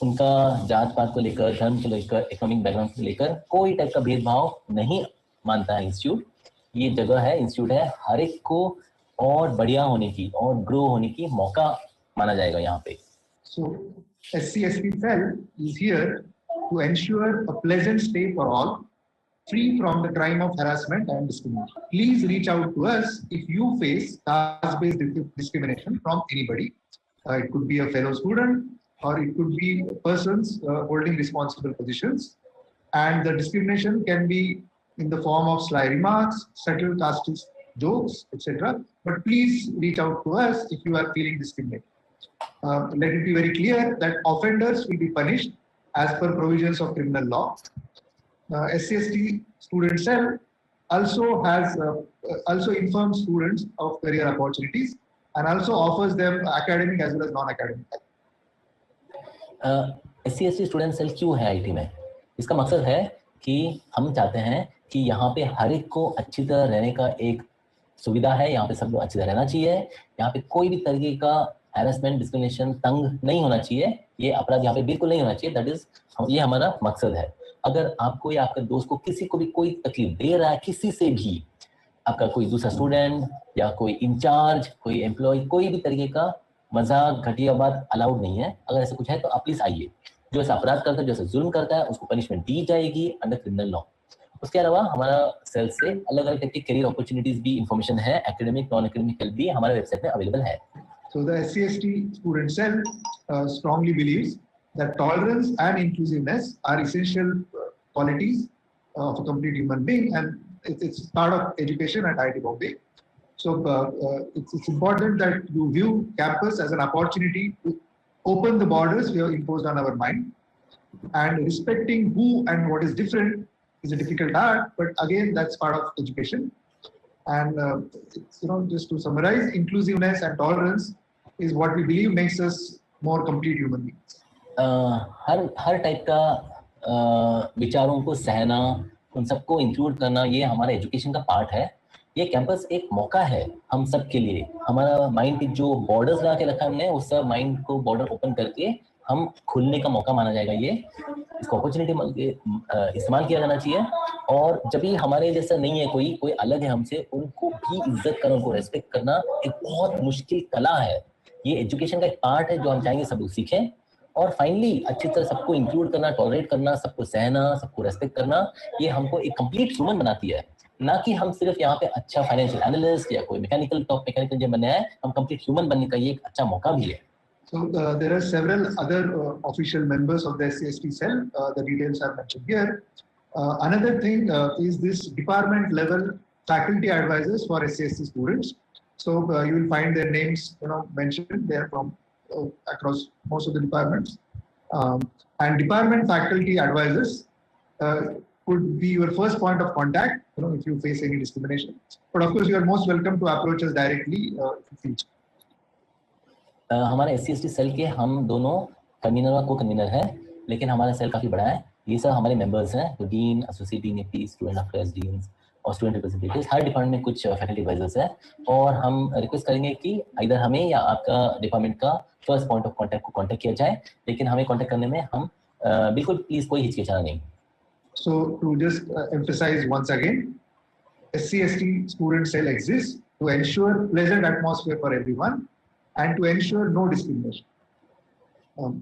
उनका जात पात को लेकर, धर्म को लेकर, इकोनॉमिक बैकग्राउंड को लेकर कोई टाइप का भेदभाव नहीं मानता है इंस्टीट्यूट. ये जगह है, इंस्टीट्यूट है, हर एक को और बढ़िया होने की और ग्रो होने की मौका माना जाएगा यहाँ पे. So SC/ST cell is here to ensure a pleasant stay for all, free from the crime of harassment and discrimination. Please reach out to us if you face caste-based discrimination from anybody. It could be a fellow student or it could be persons holding responsible positions. And the discrimination can be in the form of sly remarks, subtle casteist jokes, etc. But please reach out to us if you are feeling discriminated. Let it be very clear that offenders will be punished as per provisions of criminal law. SC/ST student cell also has also informs students of career opportunities and also offers them academic as well as non-academic. SC/ST student cell क्यों है IT में? इसका मकसद है कि हम चाहते हैं कि यहाँ पे हर एक को अच्छी तरह रहने का एक सुविधा है. यहाँ पे सब लोग अच्छी तरह रहना चाहिए. यहाँ पे कोई भी तरीके का हैरेसमेंट, डिस्क्रिमिनेशन, तंग नहीं होना चाहिए. ये अपराध यहाँ पे बिल्कुल नहीं होना चाहिए. दैट इज, ये हमारा मकसद है. अगर आपको या आपके दोस्त को किसी को भी कोई तकलीफ दे रहा है, किसी से भी, आपका कोई दूसरा स्टूडेंट या कोई इंचार्ज, कोई एम्प्लॉय, कोई भी तरीके का मजाक, घटिया बात अलाउड नहीं है. अगर ऐसा कुछ है तो आप प्लीज आइए. जो ऐसा अपराध करता है, जो ऐसा जुल्म करता है, उसको पनिशमेंट दी जाएगी अंडर क्रिमिनल लॉ. उसके अलावा हमारा सेल से अलग अलग टाइप की करियर अपॉर्चुनिटीज भी, इंफॉर्मेशन है, एकेडमिक, नॉन एकेडमिक हेल्प भी हमारे वेबसाइट में अवेलेबल है. So the SC/ST student cell strongly believes that tolerance and inclusiveness are essential qualities of a complete human being, and it's part of education at IIT Bombay. So it's important that you view campus as an opportunity to open the borders we have imposed on our mind. And respecting who and what is different is a difficult art, but again, that's part of education. And just to summarize, inclusiveness and tolerance is what we believe makes us more complete human beings. Her type का विचारों को सहना, उन सबको include करना, ये हमारा education का पार्ट है. ये कैंपस एक मौका है हम सब के लिए. हमारा माइंड की जो बॉर्डर्स लगा के रखा है हमने, उस सब माइंड को बॉर्डर ओपन करके हम खुलने का मौका माना जाएगा. ये इसको अपॉर्चुनिटी इस्तेमाल किया जाना चाहिए. और जब भी हमारे जैसा नहीं है, कोई अलग है हमसे, उनको भी इज्जत करना, उनको रेस्पेक्ट करना एक बहुत मुश्किल कला है. ये एजुकेशन का एक पार्ट है जो हम चाहेंगे सब लोग सीखें। और फाइनली अच्छी तरह सबको इंक्लूड करना, टॉलरेट करना, सबको सहना, सबको रेस्पेक्ट करना, ये हमको एक कंप्लीट ह्यूमन बनाती है, ना कि हम सिर्फ यहाँ पे अच्छा फाइनेंशियल एनालिस्ट या कोई मैकेनिकल इंजीनियर बनने आए। हम कंप्लीट ह्यूमन बनने का ये एक अच्छा मौका भी है। So there are several other official members of the SCST cell. The details are mentioned here. Another thing is this department level faculty advisors for SCST students. So you will find their names, mentioned there from across most of the departments. And department faculty advisors could be your first point of contact, if you face any discrimination. But of course, you are most welcome to approach us directly if you feel. हमारे SC/ST cell के हम दोनों convener और को convener हैं, लेकिन हमारा cell काफ़ी बड़ा है। ये सब हमारे मेंबर्स हैं, तो dean, associate dean, AP, student affairs deans और स्टूडेंट रिप्रेजेंटेटिव्स, हर डिपार्टमेंट में कुछ फैकल्टी एडवाइजर्स हैं। और हम रिक्वेस्ट करेंगे कि इधर हमें या आपका डिपार्टमेंट का फर्स्ट पॉइंट ऑफ कॉन्टैक्ट को कॉन्टैक्ट किया जाए, लेकिन हमें कॉन्टैक्ट करने में हम बिल्कुल प्लीज़ कोई हिचकिचाना नहीं। So to just emphasize once again, SC/ST student cell exists to ensure pleasant atmosphere for everyone and to ensure no discrimination.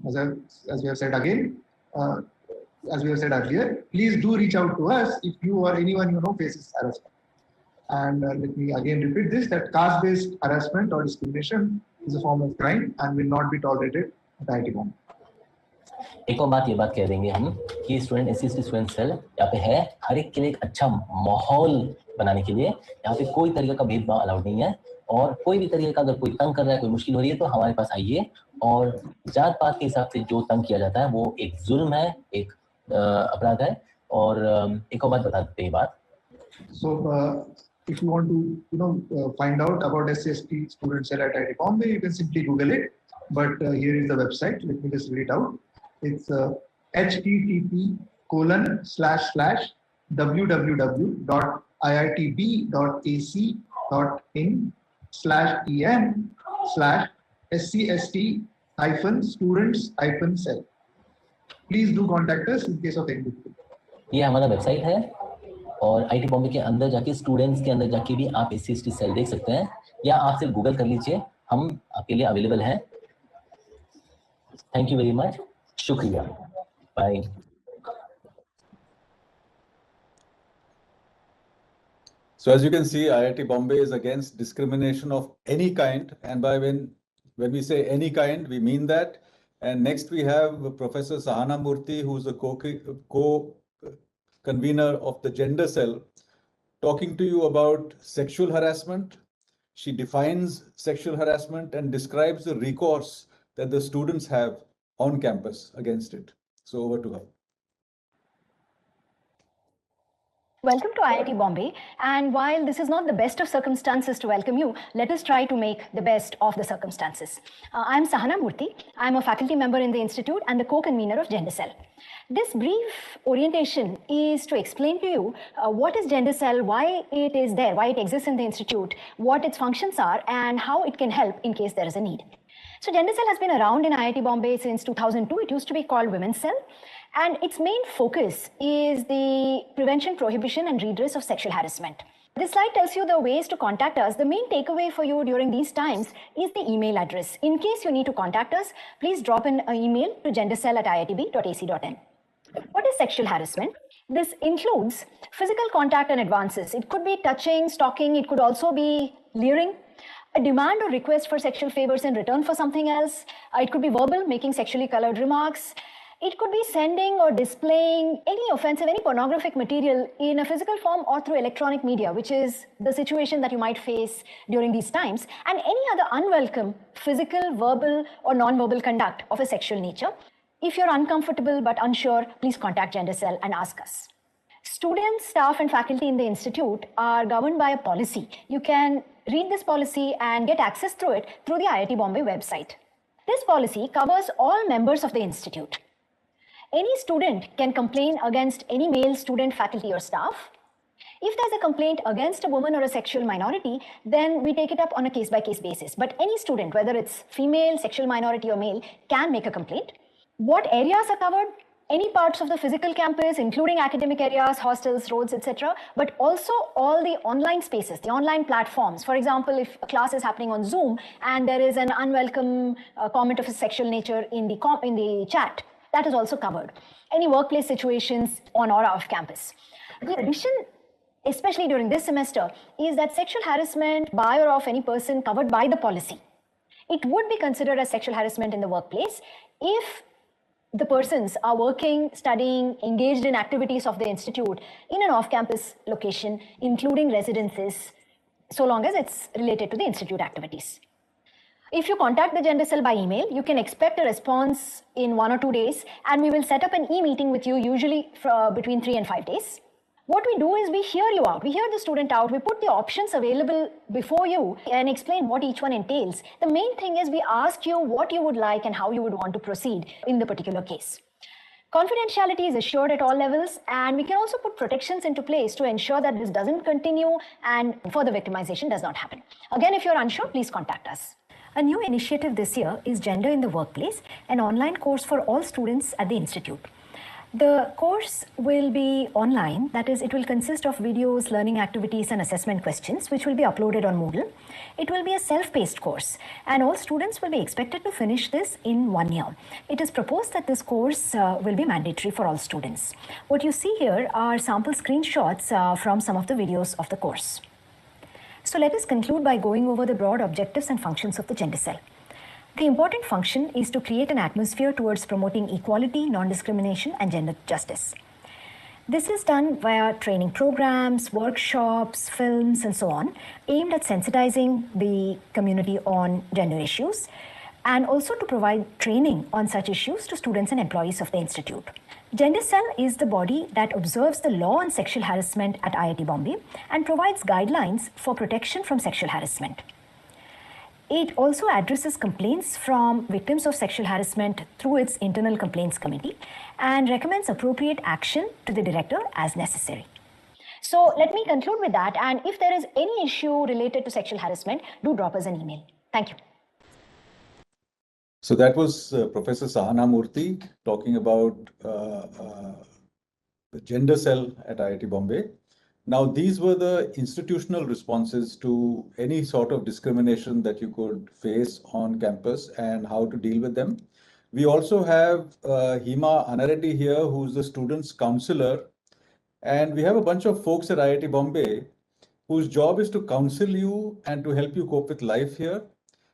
As we have said again, as we have said earlier, please do reach out to us if you or anyone you know faces harassment. And let me again repeat this, that caste-based harassment or discrimination is a form of crime and will not be tolerated at IIT Bombay. एक और बात ये बात कह देंगे हम कि student SC/ST student cell यहाँ पे है हर एक के लिए एक अच्छा माहौल बनाने के लिए। यहाँ पे कोई तरीके का भेदभाव अलाउड नहीं है, और कोई भी तरीके का अगर कोई तंग कर रहा है, कोई मुश्किल हो रही है, तो हमारे पास आइए। और जात पात के हिसाब से जो तंग किया जाता है वो एक जुल्म है, एक अपराध है। और एक और बात बता देते हैं बात। So if you want to find out about SC/ST student cell at IIT Bombay, you can simply Google it. But here is the website. Let me just read it out. It's http://www.iitb.ac.in/SCST-students-cell. Please do contact us in case of any difficulty. ये हमारा website है, और IIT Bombay के अंदर जाके students के अंदर जाके भी आप SC/ST सेल देख सकते हैं, या आप सिर्फ गूगल कर लीजिए, हम आपके लिए अवेलेबल हैं। थैंक यू वेरी मच, शुक्रिया, bye. So as you can see, IIT Bombay is against discrimination of any kind, and by when we say any kind, we mean that. And next we have Professor Sahana Murthy, who is a co-convener of the gender cell, talking to you about sexual harassment. She defines sexual harassment and describes the recourse that the students have on campus against it. So over to her. Welcome to IIT Bombay, and while this is not the best of circumstances to welcome you, let us try to make the best of the circumstances. I'm Sahana Murthy. I'm a faculty member in the institute and the co-convener of Gender Cell. This brief orientation is to explain to you what is Gender Cell, why it is there, why it exists in the institute, what its functions are, and how it can help in case there is a need. So Gender Cell has been around in IIT Bombay since 2002. It used to be called Women's Cell. And its main focus is the prevention, prohibition, and redress of sexual harassment. This slide tells you the ways to contact us. The main takeaway for you during these times is the email address. In case you need to contact us, please drop in an email to gendercell@iitb.ac.in. What is sexual harassment? This includes physical contact and advances. It could be touching, stalking. It could also be leering. A demand or request for sexual favors in return for something else. It could be verbal, making sexually colored remarks. It could be sending or displaying any offensive, any pornographic material in a physical form or through electronic media, which is the situation that you might face during these times, and any other unwelcome physical, verbal, or non-verbal conduct of a sexual nature. If you're uncomfortable but unsure, please contact Gender Cell and ask us. Students, staff, and faculty in the institute are governed by a policy. You can read this policy and get access through it through the IIT Bombay website. This policy covers all members of the institute. Any student can complain against any male student, faculty, or staff. If there's a complaint against a woman or a sexual minority, then we take it up on a case-by-case basis. But any student, whether it's female, sexual minority, or male, can make a complaint. What areas are covered? any parts of the physical campus, including academic areas, hostels, roads, etc., but also all the online spaces, the online platforms. For example, if a class is happening on Zoom and there is an unwelcome comment of a sexual nature in the chat, that is also covered. Any workplace situations on or off campus. The addition, especially during this semester, is that sexual harassment by or of any person covered by the policy. It would be considered as sexual harassment in the workplace if the persons are working, studying, engaged in activities of the institute in an off-campus location, including residences, so long as it's related to the institute activities. If you contact the gender cell by email, you can expect a response in 1 or 2 days, and we will set up an e-meeting with you, usually for between 3 and 5 days. What we do is we hear you out, we hear the student out, we put the options available before you and explain what each one entails. The main thing is we ask you what you would like and how you would want to proceed in the particular case. Confidentiality is assured at all levels, and we can also put protections into place to ensure that this doesn't continue and further victimization does not happen. Again, if you're unsure, please contact us. A new initiative this year is Gender in the Workplace, an online course for all students at the institute. The course will be online, that is, it will consist of videos, learning activities and assessment questions, which will be uploaded on Moodle. It will be a self-paced course, and all students will be expected to finish this in 1 year. It is proposed that this course will be mandatory for all students. What you see here are sample screenshots from some of the videos of the course. So let us conclude by going over the broad objectives and functions of the Gender Cell. The important function is to create an atmosphere towards promoting equality, non-discrimination, and gender justice. This is done via training programs, workshops, films, and so on, aimed at sensitizing the community on gender issues, and also to provide training on such issues to students and employees of the institute. Gender Cell is the body that observes the law on sexual harassment at IIT Bombay and provides guidelines for protection from sexual harassment. It also addresses complaints from victims of sexual harassment through its internal complaints committee and recommends appropriate action to the director as necessary. So let me conclude with that, and if there is any issue related to sexual harassment, do drop us an email. Thank you. So that was Professor Sahana Murthy talking about the Gender Cell at IIT Bombay. Now, these were the institutional responses to any sort of discrimination that you could face on campus and how to deal with them. We also have Hima Anareddy here, who's the student's counselor. And we have a bunch of folks at IIT Bombay whose job is to counsel you and to help you cope with life here.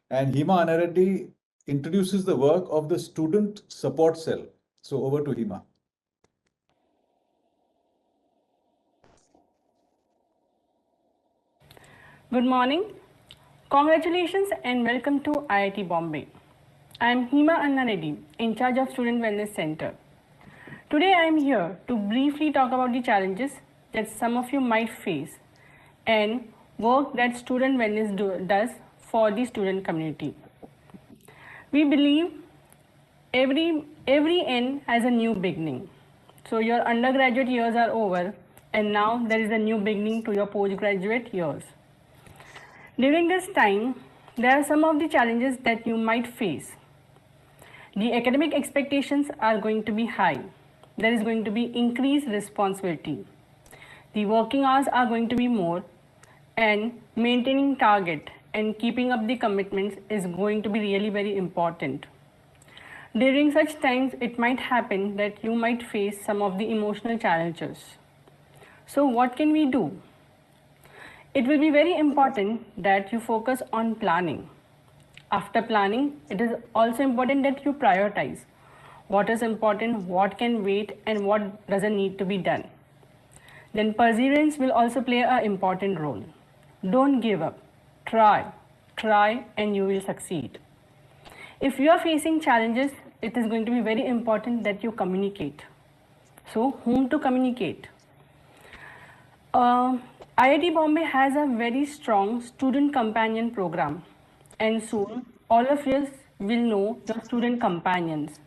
And Hima Anareddy introduces the work of the Student Support Cell. So over to Hima. Good morning. Congratulations and welcome to IIT Bombay. I am Hima Anareddy, in charge of Student Wellness Center. Today I am here to briefly talk about the challenges that some of you might face and work that Student Wellness does for the student community. We believe every end has a new beginning. So your undergraduate years are over and now there is a new beginning to your postgraduate years. During this time, there are some of the challenges that you might face. The academic expectations are going to be high. There is going to be increased responsibility. The working hours are going to be more, and maintaining target and keeping up the commitments is going to be really very important. During such times, it might happen that you might face some of the emotional challenges. So what can we do? It will be very important that you focus on planning. After planning, it is also important that you prioritize what is important, what can wait, and what doesn't need to be done. Then perseverance will also play an important role. Don't give up. Try, and you will succeed. If you are facing challenges, it is going to be very important that you communicate. So, whom to communicate? IIT Bombay has a very strong student companion program, and soon all of us will know your student companions.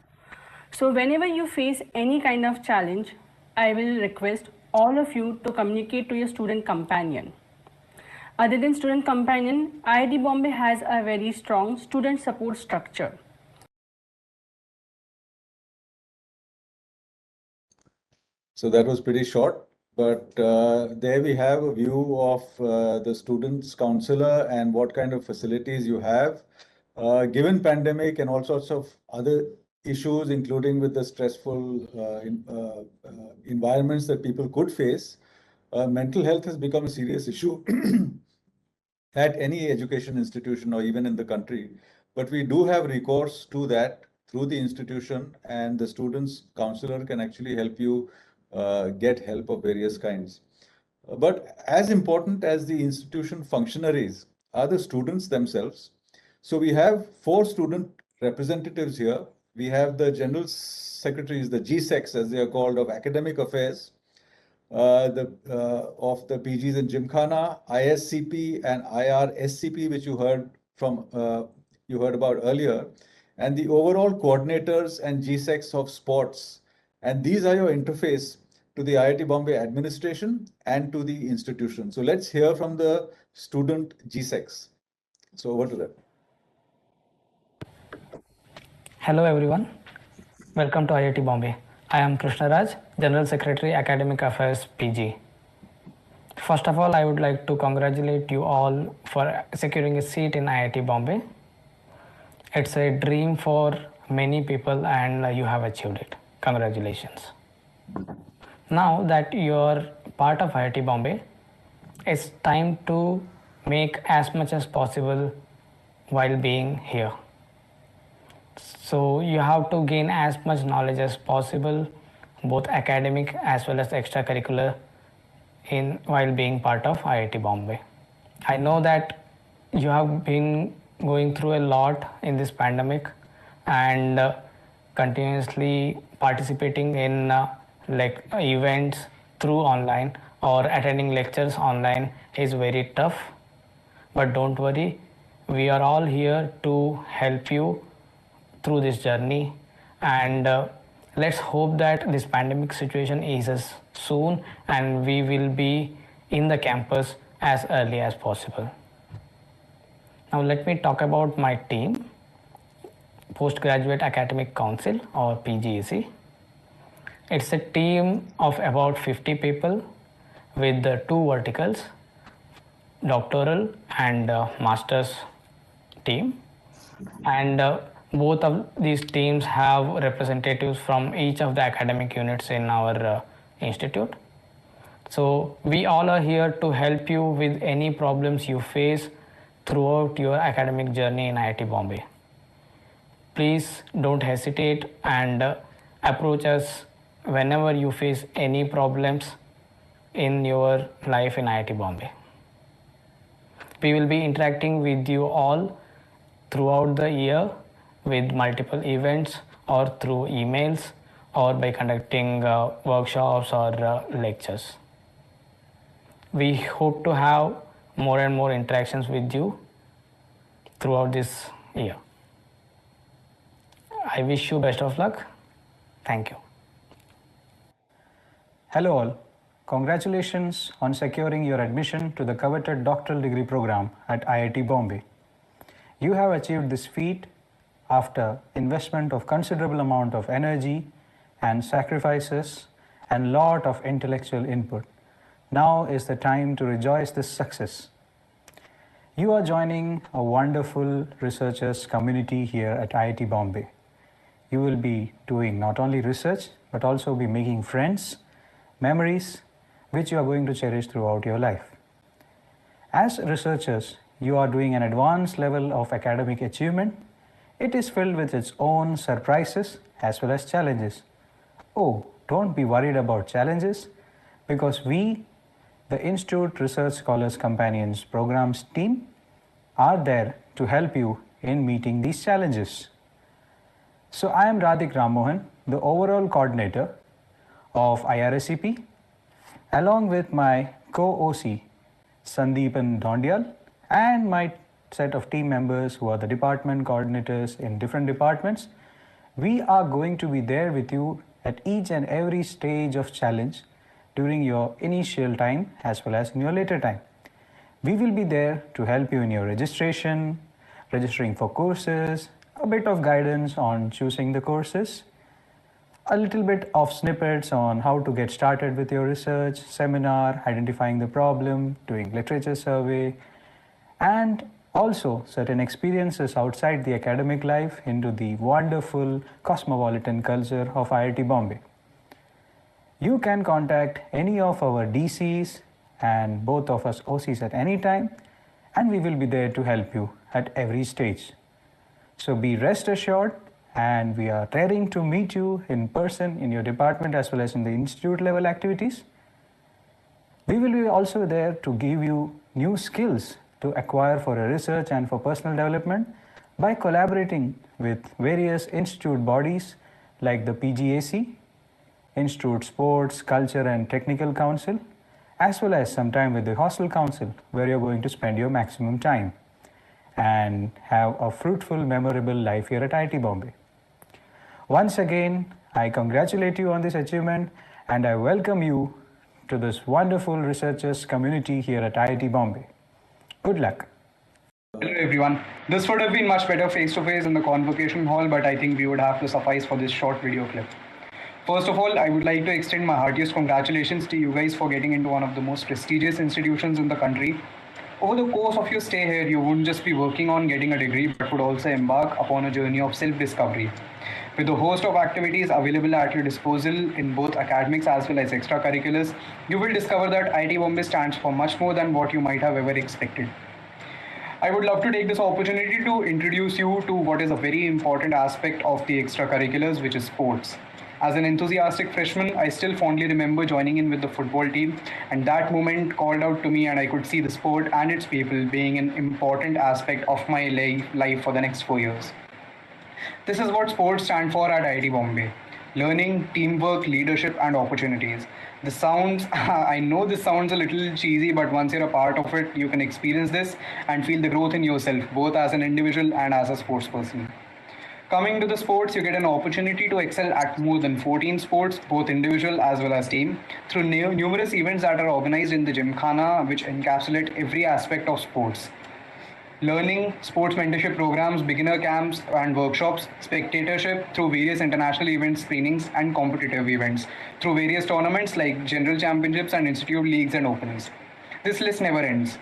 So whenever you face any kind of challenge, I will request all of you to communicate to your student companion. Other than student companion, IIT Bombay has a very strong student support structure. So that was pretty short, but there we have a view of the students' counselor and what kind of facilities you have. Given pandemic and all sorts of other issues, including with the stressful environments that people could face, mental health has become a serious issue at any education institution or even in the country. But we do have recourse to that through the institution, and the student's counselor can actually help you get help of various kinds. But as important as the institution functionaries are the students themselves. So we have 4 student representatives here. We have the general secretaries, the GSECs as they are called, of academic affairs, of the PGs in Gymkhana, ISCP and IRSCP, which you heard about earlier, and the overall coordinators and GSECs of sports. And these are your interface to the IIT Bombay administration and to the institution. So let's hear from the student GSECs. So over to them. Hello everyone, welcome to IIT Bombay. I am Krishna Raj, General Secretary, Academic Affairs, PG. First of all, I would like to congratulate you all for securing a seat in IIT Bombay. It's a dream for many people and you have achieved it. Congratulations. Now that you're part of IIT Bombay, it's time to make as much as possible while being here. So you have to gain as much knowledge as possible, both academic as well as extracurricular, while being part of IIT Bombay. I know that you have been going through a lot in this pandemic, and continuously participating in events through online or attending lectures online is very tough. But don't worry, we are all here to help you through this journey, and let's hope that this pandemic situation eases soon and we will be in the campus as early as possible. Now let me talk about my team, Postgraduate Academic Council or PGAC. It's a team of about 50 people with 2 verticals, doctoral and master's team, and both of these teams have representatives from each of the academic units in our institute. So we all are here to help you with any problems you face throughout your academic journey in IIT Bombay. Please don't hesitate and approach us whenever you face any problems in your life in IIT Bombay. We will be interacting with you all throughout the year with multiple events or through emails or by conducting workshops or lectures. We hope to have more and more interactions with you throughout this year. I wish you best of luck. Thank you. Hello all. Congratulations on securing your admission to the coveted doctoral degree program at IIT Bombay. You have achieved this feat after investment of considerable amount of energy and sacrifices and lot of intellectual input. Now is the time to rejoice this success. You are joining a wonderful researchers community here at IIT Bombay. You will be doing not only research, but also be making friends, memories, which you are going to cherish throughout your life. As researchers, you are doing an advanced level of academic achievement. It is filled with its own surprises as well as challenges. Oh, don't be worried about challenges, because we, the Institute Research Scholars Companions Programs team, are there to help you in meeting these challenges. So I am Radhik Rammohan, the overall coordinator of IRSCP, along with my co-OC Sandeepan Dondial and my set of team members who are the department coordinators in different departments. We are going to be there with you at each and every stage of challenge during your initial time as well as in your later time. We will be there to help you in your registration, registering for courses, a bit of guidance on choosing the courses. a little bit of snippets on how to get started with your research, seminar, identifying the problem, doing literature survey, and also certain experiences outside the academic life into the wonderful cosmopolitan culture of IIT Bombay. You can contact any of our DCs and both of us OCs at any time, and we will be there to help you at every stage. So be rest assured, and we are raring to meet you in person in your department as well as in the institute level activities. We will be also there to give you new skills to acquire for your research and for personal development by collaborating with various institute bodies like the PGAC, Institute Sports, Culture and Technical Council, as well as some time with the Hostel Council, where you're going to spend your maximum time and have a fruitful, memorable life here at IIT Bombay. Once again, I congratulate you on this achievement and I welcome you to this wonderful researchers community here at IIT Bombay. Good luck. Hello everyone. This would have been much better face-to-face in the convocation hall, but I think we would have to suffice for this short video clip. First of all, I would like to extend my heartiest congratulations to you guys for getting into one of the most prestigious institutions in the country. Over the course of your stay here, you wouldn't just be working on getting a degree, but would also embark upon a journey of self-discovery. With a host of activities available at your disposal in both academics as well as extracurriculars, you will discover that IIT Bombay stands for much more than what you might have ever expected. I would love to take this opportunity to introduce you to what is a very important aspect of the extracurriculars, which is sports. As an enthusiastic freshman, I still fondly remember joining in with the football team, and that moment called out to me, and I could see the sport and its people being an important aspect of my life for the next 4 years. This is what sports stand for at IIT Bombay: learning, teamwork, leadership, and opportunities. This sounds, I know this sounds a little cheesy, but once you're a part of it, you can experience this and feel the growth in yourself, both as an individual and as a sports person. Coming to the sports, you get an opportunity to excel at more than 14 sports, both individual as well as team, through numerous events that are organized in the Gymkhana, which encapsulate every aspect of sports. Learning, sports mentorship programs, beginner camps and workshops, spectatorship through various international events, screenings and competitive events, through various tournaments like general championships and institute leagues and opens. This list never ends.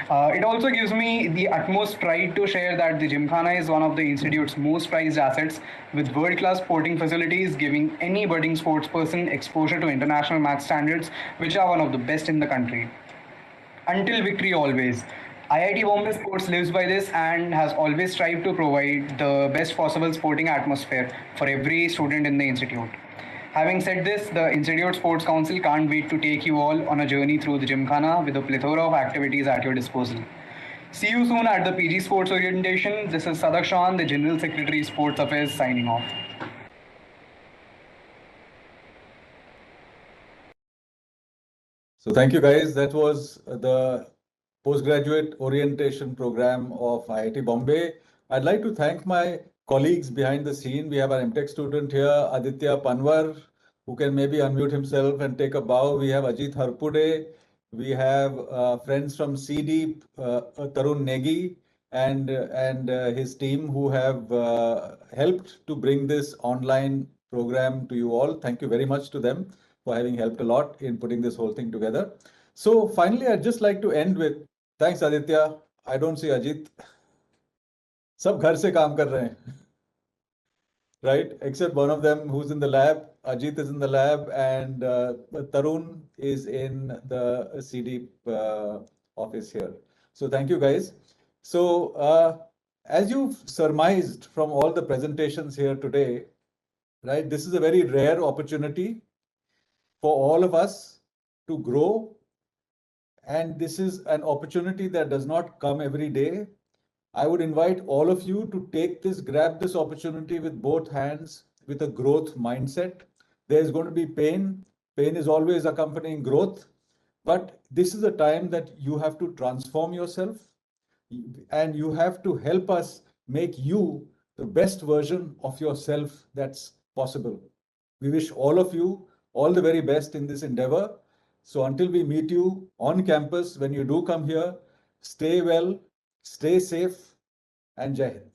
It also gives me the utmost pride to share that the Gymkhana is one of the institute's most prized assets, with world-class sporting facilities giving any budding sports person exposure to international match standards, which are one of the best in the country. Until victory always. IIT Bombay Sports lives by this and has always strived to provide the best possible sporting atmosphere for every student in the institute. Having said this, the Institute Sports Council can't wait to take you all on a journey through the Gymkhana with a plethora of activities at your disposal. See you soon at the PG Sports Orientation. This is Sadak Shan, the General Secretary, Sports Affairs, signing off. So thank you guys. That was the postgraduate orientation program of IIT Bombay. I'd like to thank my colleagues behind the scene. We have our MTech student here, Aditya Panwar, who can maybe unmute himself and take a bow. We have Ajit Harpude. We have friends from CDEEP, Tarun Negi, and his team who have helped to bring this online program to you all. Thank you very much to them for having helped a lot in putting this whole thing together. So finally, I'd just like to end with, thanks Aditya. I don't see Ajit. सब घर से काम कर रहे हैं, right? Except one of them who's in the lab. Ajit is in the lab, and Tarun is in the CDEEP office here. So thank you guys. So as you've surmised from all the presentations here today, right? This is a very rare opportunity for all of us to grow, and this is an opportunity that does not come every day. I would invite all of you to take this, grab this opportunity with both hands, with a growth mindset. There's going to be pain. Pain is always accompanying growth, but this is a time that you have to transform yourself, and you have to help us make you the best version of yourself that's possible. We wish all of you all the very best in this endeavor. So until we meet you on campus, when you do come here, stay well, stay safe, and Jai Hind.